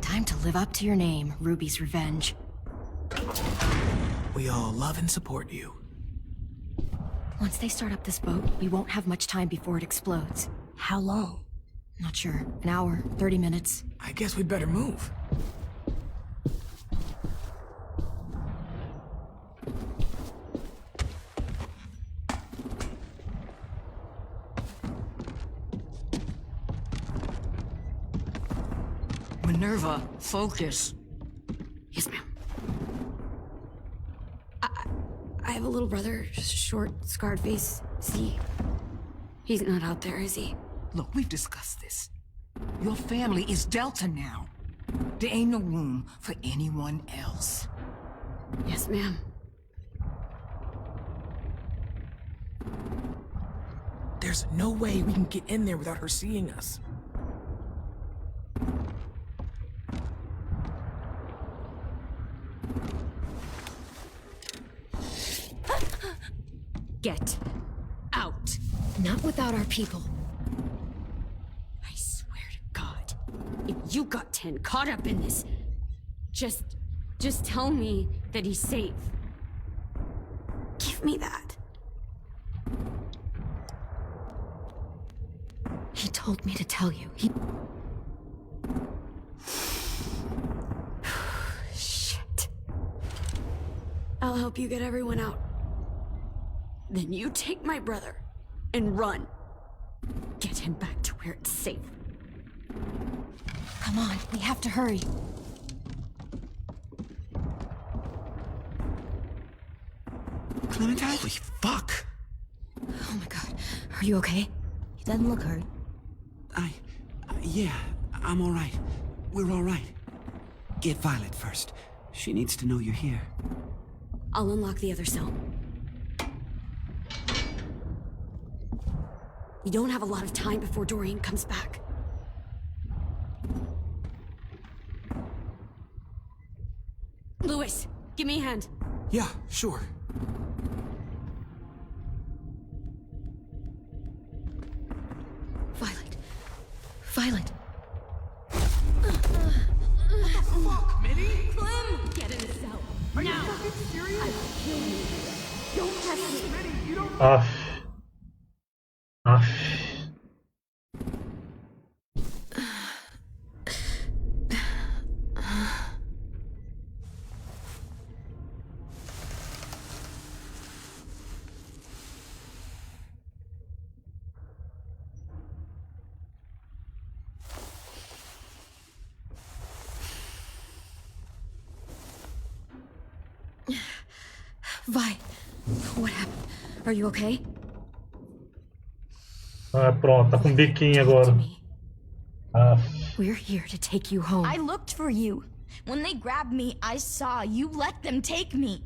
Speaker 6: Time to live up to your name, Ruby's Revenge.
Speaker 4: We all love and support you.
Speaker 6: Once they start up this boat, we won't have much time before it explodes.
Speaker 5: How long?
Speaker 6: Not sure. An hour, 30 minutes.
Speaker 4: I guess we'd better move.
Speaker 3: Minerva, focus.
Speaker 5: Yes, ma'am. I have a little brother, short, scarred face. See, he's not out there, is he?
Speaker 15: Look, we've discussed this. Your family is Delta now. There ain't no room for anyone else.
Speaker 5: Yes, ma'am.
Speaker 4: There's no way we can get in there without her seeing us.
Speaker 5: Get out. Not without our people. I swear to God, if you got 10 caught up in this, just tell me that he's safe. Give me that. He told me to tell you. Shit. I'll help you get everyone out. Then you take my brother and run. Get him back to where it's safe.
Speaker 6: Come on, we have to hurry.
Speaker 15: Clementine?
Speaker 4: Holy fuck!
Speaker 6: Oh my god, are you okay?
Speaker 9: He doesn't look hurt.
Speaker 16: Yeah, I'm all right. We're all right. Get Violet first. She needs to know you're here.
Speaker 5: I'll unlock the other cell. You don't have a lot of time before Dorian comes back. Lewis, give me a hand.
Speaker 4: Yeah, sure.
Speaker 6: Violet.
Speaker 15: Fuck, Minnie!
Speaker 5: Clem! Get in the cell.
Speaker 15: Are you fucking serious?
Speaker 5: I will kill you. Don't touch me.
Speaker 15: Minnie, you don't...
Speaker 6: Vi, what happened? Are you okay?
Speaker 2: Pronto, tá com biquinho agora.
Speaker 6: We're here to take you home.
Speaker 13: I looked for you. When they grabbed me, I saw you let them take me.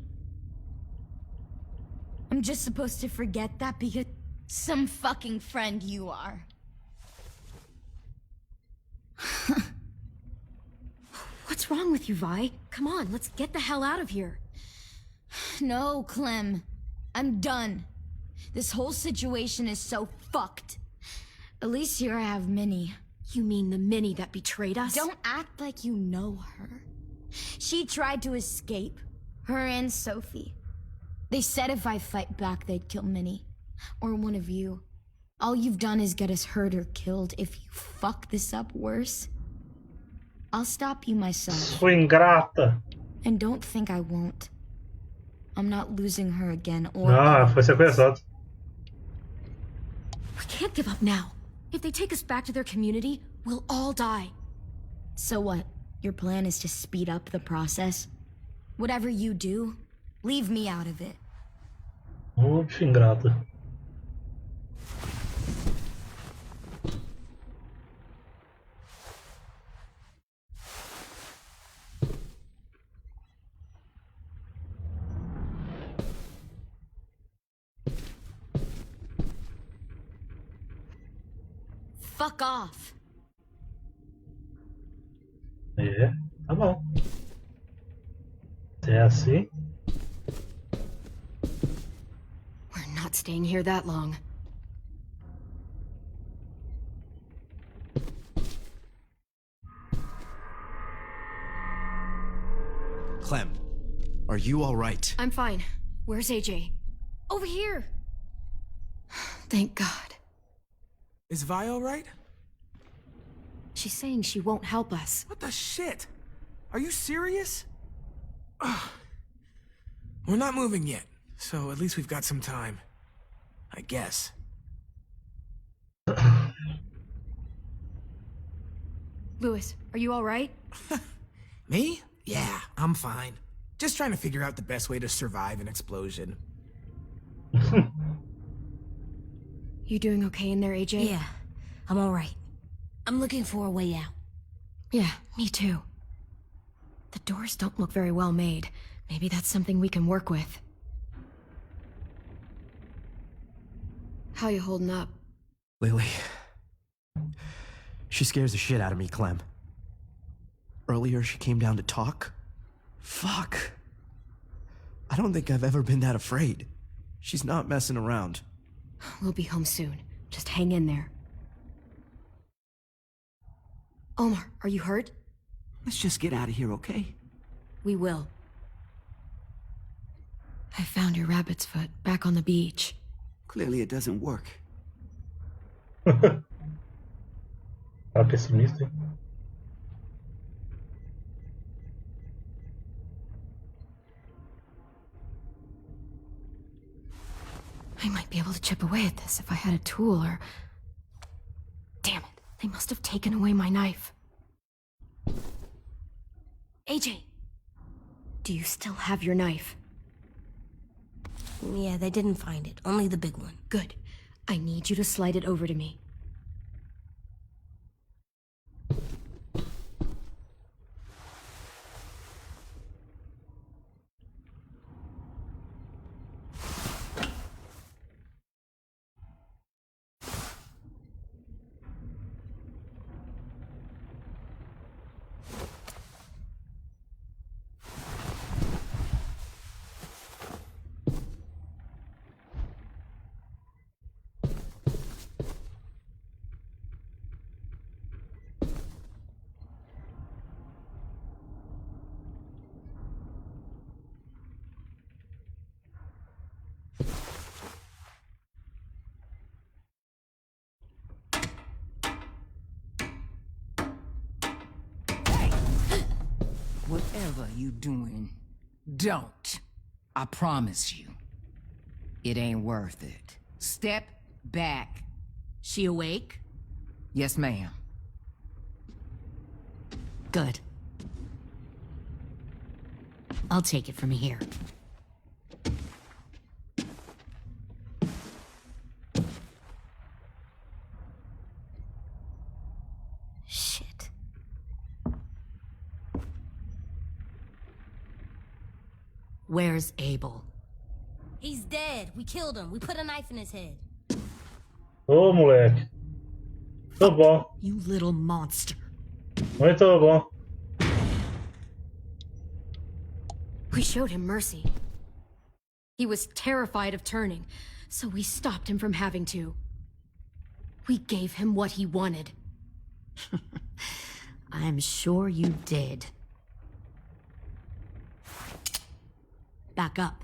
Speaker 13: I'm just supposed to forget that because some fucking friend you are.
Speaker 6: What's wrong with you, Vi? Come on, let's get the hell out of here.
Speaker 13: No, Clem. I'm done. This whole situation is so fucked. At least here I have Minnie.
Speaker 6: You mean the Minnie that betrayed us?
Speaker 13: Don't act like you know her. She tried to escape. Her and Sophie. They said if I fight back, they'd kill Minnie. Or one of you. All you've done is get us hurt or killed. If you fuck this up worse, I'll stop you myself.
Speaker 2: Sua ingrata.
Speaker 13: And don't think I won't. I'm not losing her again or...
Speaker 2: Foi sequestrado.
Speaker 6: We can't give up now. If they take us back to their community, we'll all die.
Speaker 13: So what? Your plan is to speed up the process? Whatever you do, leave me out of it.
Speaker 2: Ô, bicho ingrata.
Speaker 13: Fuck off.
Speaker 2: Tá bom. Se é assim.
Speaker 6: We're not staying here that long.
Speaker 16: Clem, are you all right?
Speaker 6: I'm fine. Where's AJ? Over here. Thank God.
Speaker 4: Is Vi all right?
Speaker 6: She's saying she won't help us.
Speaker 4: What the shit? Are you serious? Ugh. We're not moving yet, so at least we've got some time. I guess.
Speaker 6: Lewis, are you all right?
Speaker 4: Me? Yeah, I'm fine. Just trying to figure out the best way to survive an explosion.
Speaker 6: You doing okay in there, AJ?
Speaker 9: Yeah, I'm alright. I'm looking for a way out.
Speaker 6: Yeah, me too. The doors don't look very well made. Maybe that's something we can work with. How you holding up?
Speaker 17: Lily. She scares the shit out of me, Clem. Earlier, she came down to talk. Fuck. I don't think I've ever been that afraid. She's not messing around.
Speaker 6: We'll be home soon. Just hang in there. Omar, are you hurt?
Speaker 16: Let's just get out of here, okay?
Speaker 6: We will. I found your rabbit's foot back on the beach.
Speaker 16: Clearly it doesn't work.
Speaker 2: Tá pessimista, hein?
Speaker 6: I might be able to chip away at this if I had a tool or... Damn it, they must have taken away my knife. AJ, do you still have your knife?
Speaker 9: Yeah, they didn't find it. Only the big one.
Speaker 6: Good. I need you to slide it over to me.
Speaker 15: Whatever you doing, don't. I promise you. It ain't worth it. Step back.
Speaker 3: She awake?
Speaker 15: Yes, ma'am.
Speaker 3: Good. I'll take it from here.
Speaker 9: Shit.
Speaker 3: Where's Abel?
Speaker 9: He's dead. We killed him. We put a knife in his head.
Speaker 2: Ô, moleque. Tô bom.
Speaker 3: You little monster.
Speaker 2: Muito bom.
Speaker 6: We showed him mercy. He was terrified of turning, so we stopped him from having to. We gave him what he wanted.
Speaker 3: I'm sure you did. Back up.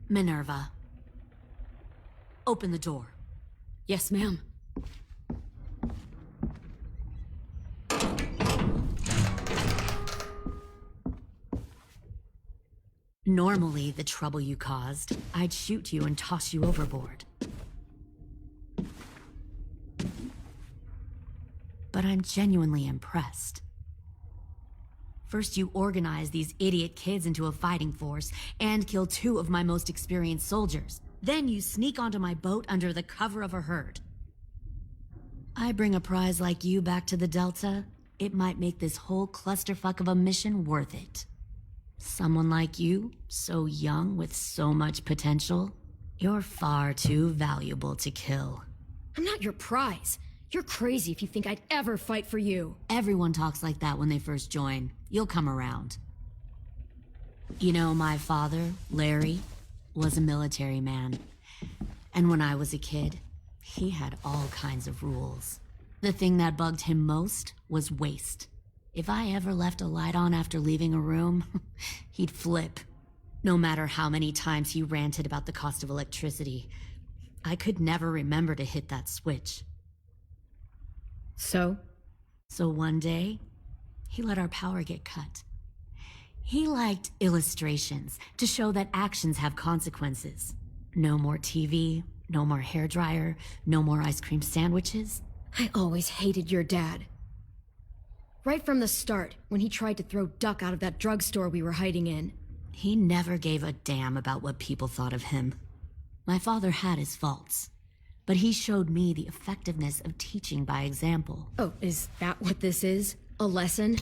Speaker 3: Minerva. Open the door.
Speaker 6: Yes, ma'am.
Speaker 3: Normally, the trouble you caused, I'd shoot you and toss you overboard. But I'm genuinely impressed. First, you organize these idiot kids into a fighting force and kill 2 of my most experienced soldiers. Then you sneak onto my boat under the cover of a herd. I bring a prize like you back to the Delta, it might make this whole clusterfuck of a mission worth it. Someone like you, so young with so much potential, you're far too valuable to kill.
Speaker 6: I'm not your prize. You're crazy if you think I'd ever fight for you.
Speaker 3: Everyone talks like that when they first join. You'll come around. You know, my father, Larry, was a military man. And when I was a kid, he had all kinds of rules. The thing that bugged him most was waste. If I ever left a light on after leaving a room, he'd flip. No matter how many times he ranted about the cost of electricity, I could never remember to hit that switch.
Speaker 6: So?
Speaker 3: So one day, he let our power get cut.
Speaker 5: He liked illustrations to show that actions have consequences. No more TV, no more hairdryer, no more ice cream sandwiches.
Speaker 6: I always hated your dad. Right from the start, when he tried to throw Duck out of that drugstore we were hiding in.
Speaker 5: He never gave a damn about what people thought of him. My father had his faults, but he showed me the effectiveness of teaching by example.
Speaker 6: Oh, is that what this is? A lesson?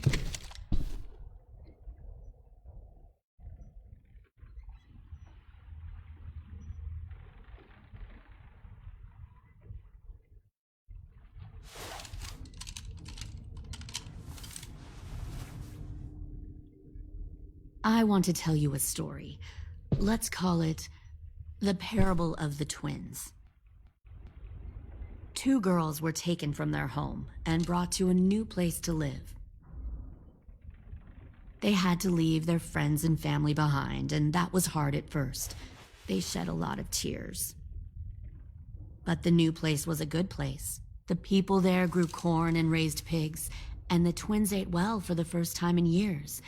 Speaker 5: I want to tell you a story. Let's call it the Parable of the Twins. 2 girls were taken from their home and brought to a new place to live. They had to leave their friends and family behind, and that was hard at first. They shed a lot of tears. But the new place was a good place. The people there grew corn and raised pigs, and the twins ate well for the first time in years.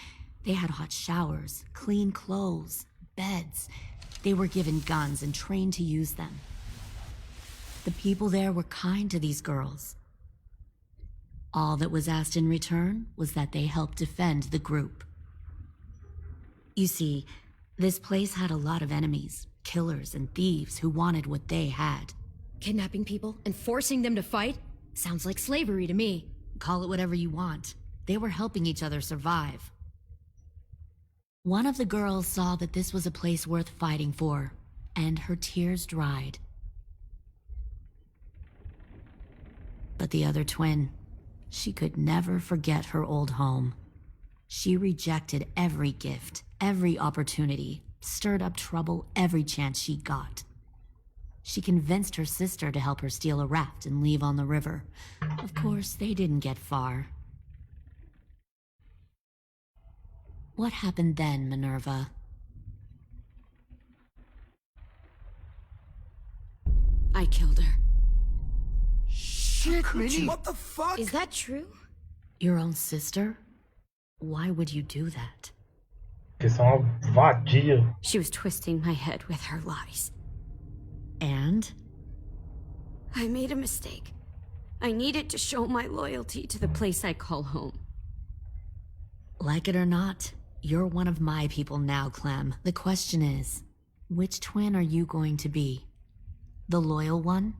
Speaker 5: They had hot showers, clean clothes, beds. They were given guns and trained to use them. The people there were kind to these girls. All that was asked in return was that they help defend the group. You see, this place had a lot of enemies, killers and thieves who wanted what they had.
Speaker 6: Kidnapping people and forcing them to fight? Sounds like slavery to me.
Speaker 5: Call it whatever you want. They were helping each other survive. One of the girls saw that this was a place worth fighting for, and her tears dried. But the other twin, she could never forget her old home. She rejected every gift, every opportunity, stirred up trouble every chance she got. She convinced her sister to help her steal a raft and leave on the river. Of course, they didn't get far. What happened then, Minerva?
Speaker 6: I killed her.
Speaker 15: Shit, Minnie!
Speaker 17: What the fuck?
Speaker 6: Is that true?
Speaker 5: Your own sister? Why would you do that?
Speaker 2: Eles são uma vadia.
Speaker 5: She was twisting my head with her lies. And?
Speaker 18: I made a mistake. I needed to show my loyalty to the place I call home.
Speaker 5: Like it or not, you're one of my people now, Clem. The question is, which twin are you going to be? The loyal one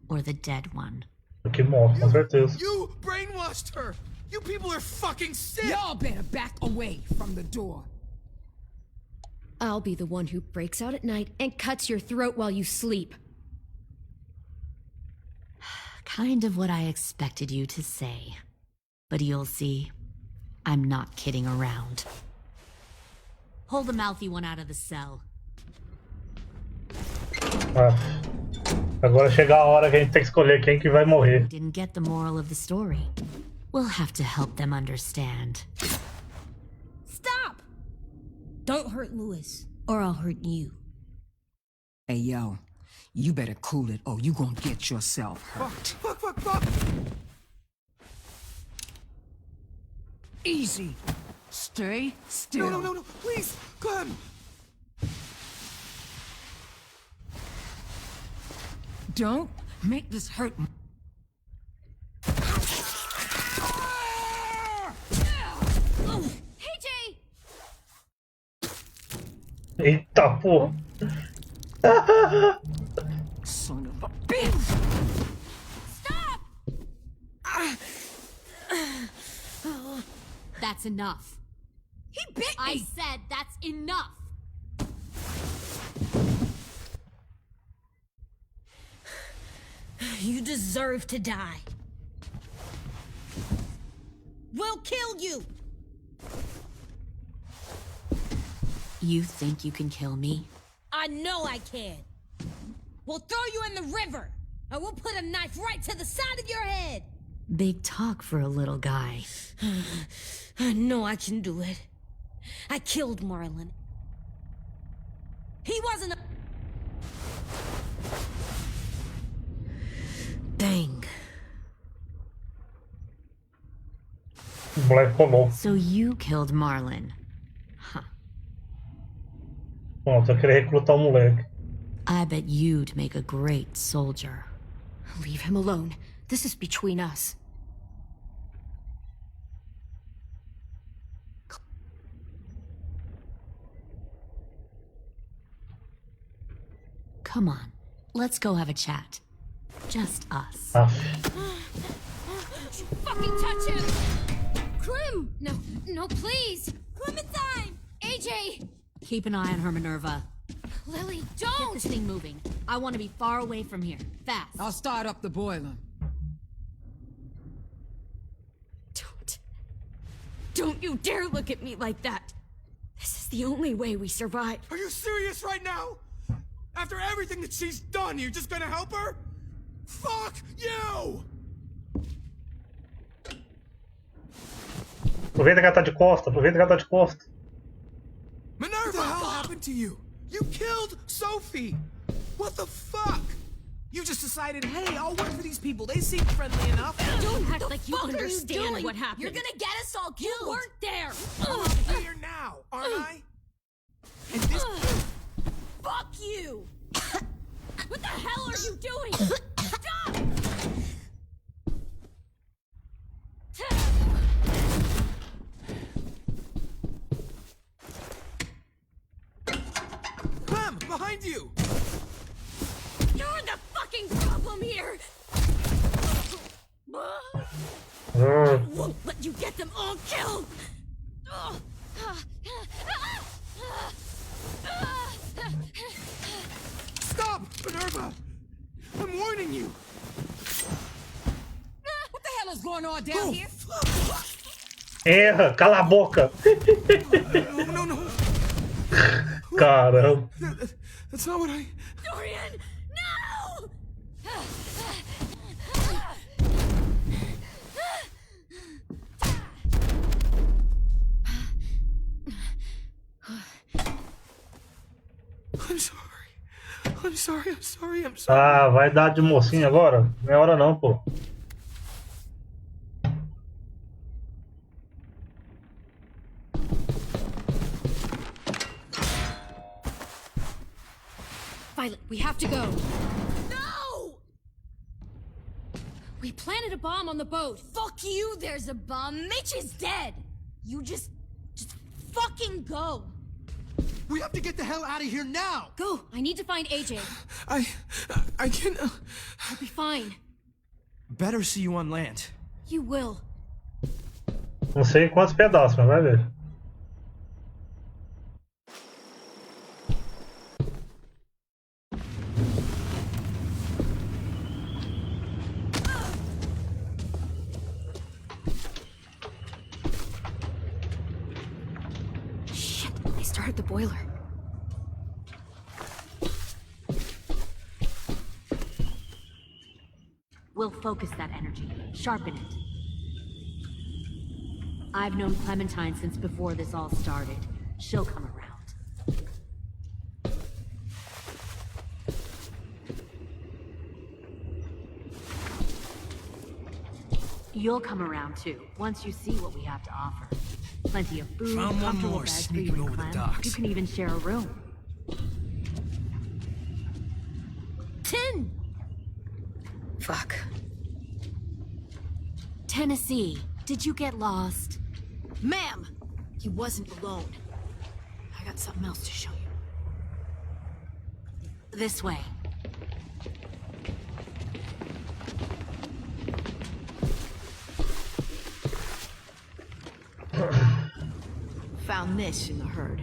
Speaker 5: or the dead one?
Speaker 2: Que morre, com certeza.
Speaker 17: You brainwashed her! You people are fucking sick!
Speaker 15: Y'all better back away from the door.
Speaker 6: I'll be the one who breaks out at night and cuts your throat while you sleep.
Speaker 5: Kind of what I expected you to say. But you'll see, I'm not kidding around. Pull the mouthy one out of the cell.
Speaker 2: Agora chega a hora que a gente tem que escolher quem que vai morrer.
Speaker 5: Didn't get the moral of the story. We'll have to help them understand.
Speaker 3: Stop! Don't hurt Louis, or I'll hurt you.
Speaker 15: Hey, yo. You better cool it, or you gonna get yourself hurt.
Speaker 17: Fuck!
Speaker 15: Easy. Stay still.
Speaker 17: No, please, Clem!
Speaker 15: Don't make this hurt.
Speaker 13: Hey, Jay!
Speaker 2: Eita porra!
Speaker 15: Son of a bitch!
Speaker 13: Stop!
Speaker 5: That's enough.
Speaker 13: He bit me!
Speaker 5: I said that's enough.
Speaker 3: You deserve to die. We'll kill you!
Speaker 5: You think you can kill me?
Speaker 3: I know I can. We'll throw you in the river, and we'll put a knife right to the side of your head.
Speaker 5: Big talk for a little guy.
Speaker 3: I know I can do it. I killed Marlon. He wasn't a...
Speaker 5: Dang.
Speaker 2: O moleque rolou.
Speaker 5: So you killed Marlon.
Speaker 2: Pronto, eu queria recrutar o moleque.
Speaker 5: I bet you'd make a great soldier.
Speaker 6: Leave him alone. This is between us.
Speaker 5: Come on, let's go have a chat. Just us.
Speaker 2: Ah,
Speaker 13: Fucking touch him! Krim! No, please! Clementine! AJ!
Speaker 5: Keep an eye on her, Minerva.
Speaker 13: Lily,
Speaker 5: Get
Speaker 13: don't!
Speaker 5: this thing moving. I want to be far away from here. Fast.
Speaker 15: I'll start up the boiler.
Speaker 18: Don't you dare look at me like that. This is the only way we survive.
Speaker 17: Are you serious right now? After everything that she's done, you're just gonna help her? Fuck you!
Speaker 2: Aproveita que ela tá de costa, aproveita que ela tá de costa.
Speaker 17: Minerva! What the hell happened to you? You killed Sophie! What the fuck? You just decided, hey, I'll work for these people. They seem friendly enough.
Speaker 18: Don't act like you understand what happened.
Speaker 13: You're gonna get us all killed!
Speaker 18: You weren't there!
Speaker 17: I'm here now, aren't I? And this...
Speaker 18: Fuck you! What the hell are you doing? Stop!
Speaker 17: Clem, behind you!
Speaker 18: You're the fucking problem here! Won't let you get them all killed!
Speaker 17: Stop, Minerva! I'm warning you!
Speaker 15: What the hell is going on down here?
Speaker 2: Erra, cala a boca!
Speaker 17: No.
Speaker 2: Caramba.
Speaker 17: That's not what I...
Speaker 18: Dorian, no!
Speaker 17: I'm sorry.
Speaker 2: Ah, vai dar de mocinho agora? Não é hora não, pô.
Speaker 6: Violet, we have to go.
Speaker 18: No!
Speaker 6: We planted a bomb on the boat.
Speaker 13: Fuck you, there's a bomb. Mitch is dead! You just fucking go!
Speaker 17: We have to get the hell out of here now!
Speaker 6: Go! I need to find AJ.
Speaker 17: I can't...
Speaker 6: I'll be fine.
Speaker 17: Better see you on land.
Speaker 6: You will.
Speaker 2: Não sei em quantos pedaços, mas vai ver.
Speaker 6: Shit, they started the boiler.
Speaker 5: We'll focus that energy, sharpen it. I've known Clementine since before this all started. She'll come around. You'll come around too, once you see what we have to offer. Plenty of food,
Speaker 4: Found one
Speaker 5: comfortable
Speaker 4: more
Speaker 5: beds for you
Speaker 4: sneaking
Speaker 5: and
Speaker 4: over the
Speaker 5: Clem.
Speaker 4: docks.
Speaker 5: You can even share a room.
Speaker 6: 10! Fuck. Tennessee, did you get lost?
Speaker 18: Ma'am! He wasn't alone. I got something else to show you.
Speaker 5: This way.
Speaker 18: Found this in the herd.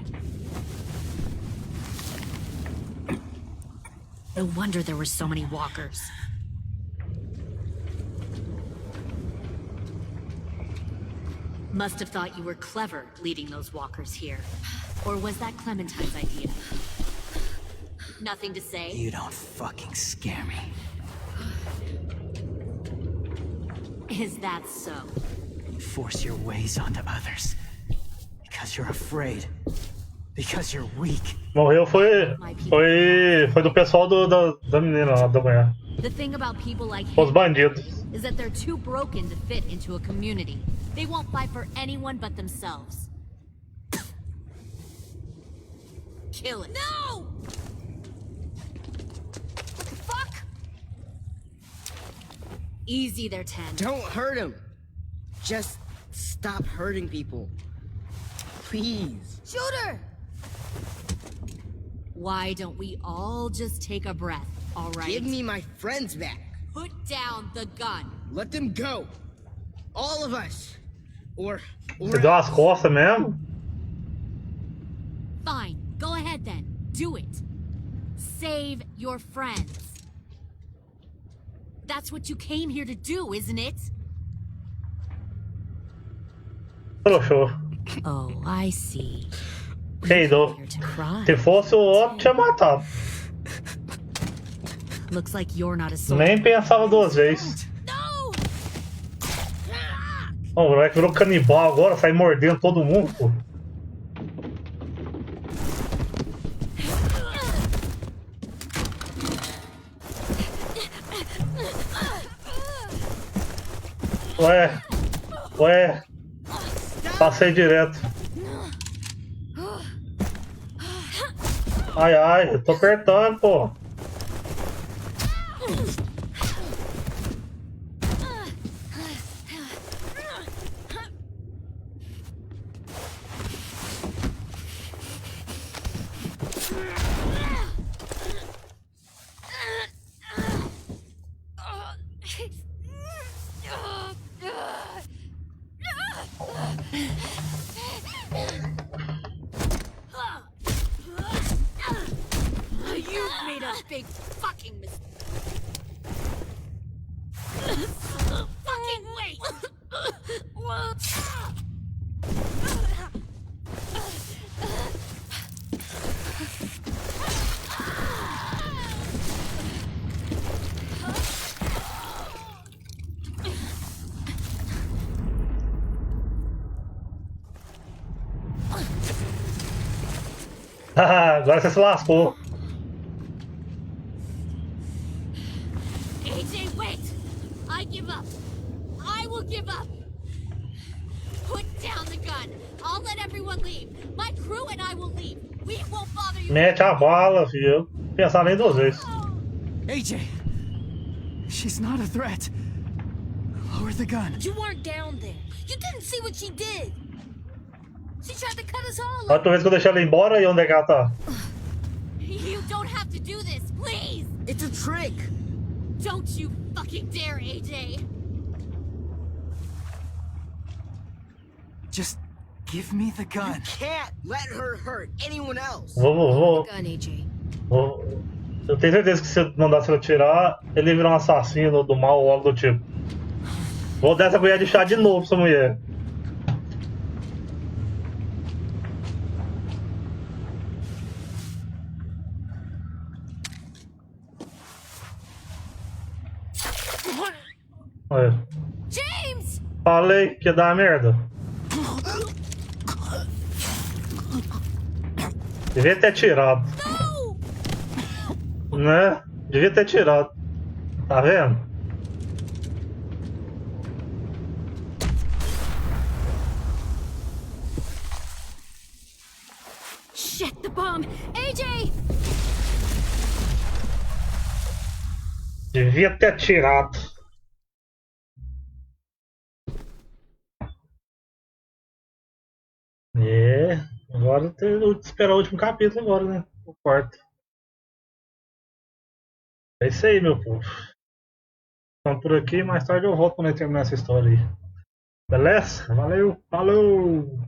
Speaker 5: No wonder there were so many walkers. Must have thought you were clever leading those walkers here. Or was that Clementine's idea? Nothing to say?
Speaker 8: You don't fucking scare me.
Speaker 5: Is that so?
Speaker 8: You force your ways onto others. Because you're afraid. Because you're weak.
Speaker 2: Morreu foi do pessoal da menina lá da manhã.
Speaker 5: The thing about people like
Speaker 2: Os
Speaker 5: him
Speaker 2: bandidos.
Speaker 5: is that they're too broken to fit into a community. They won't fight for anyone but themselves.
Speaker 19: kill it.
Speaker 10: No!
Speaker 19: What the fuck?
Speaker 11: Easy there, 10. Don't hurt him. Just stop hurting people. Please.
Speaker 19: Shooter! Why don't we all just take a breath, all right?
Speaker 11: Give me my friends back.
Speaker 19: Put down the gun.
Speaker 11: Let them go. All of us. Or
Speaker 2: Você deu as costas mesmo?
Speaker 19: Fine, go ahead then. Do it. Save your friends. That's what you came here to do, isn't it?
Speaker 2: Trouxou.
Speaker 19: Oh, I see.
Speaker 2: Reidou. Se fosse o outro, tinha matado.
Speaker 19: Looks like you're not a soldier.
Speaker 2: Nem pensava duas vezes. O moleque virou canibal agora, sai mordendo todo mundo, pô. Ué, passei direto. Ai, eu tô apertando, pô.
Speaker 19: You've made a big fucking mistake. Fucking wait!
Speaker 2: Agora você se lascou.
Speaker 19: AJ, wait! I give up. I will give up. Put down the gun. I'll let everyone leave. My crew and I will leave. We won't bother you.
Speaker 2: Mete a bala, filho. Pensar nem duas vezes.
Speaker 8: AJ! She's not a threat. Lower the gun.
Speaker 19: You weren't down there. You didn't see what she did. She tried to cut us all
Speaker 2: A
Speaker 19: off.
Speaker 2: outra vez que eu deixei ela embora, e onde é que ela tá?
Speaker 19: You don't have to do this, please.
Speaker 11: It's a trick.
Speaker 19: Don't you fucking dare, AJ.
Speaker 8: Just give me the gun.
Speaker 11: You can't let her hurt anyone else.
Speaker 2: Vou.
Speaker 6: Gun, AJ.
Speaker 2: Eu tenho certeza que se mandasse ela tirar, ele virar um assassino do mal ou algo do tipo. Vou dar essa colher de chá de novo pra essa mulher. Olha.
Speaker 19: James!
Speaker 2: Falei que ia dar merda. Devia ter tirado. Né? Devia ter tirado. Tá vendo?
Speaker 19: Shit, the bomb! AJ!
Speaker 2: Devia ter tirado. Agora tem que esperar o último capítulo agora, né? O quarto. É isso aí, meu povo. Então por aqui, mais tarde eu volto pra terminar essa história aí. Beleza? Valeu, falou!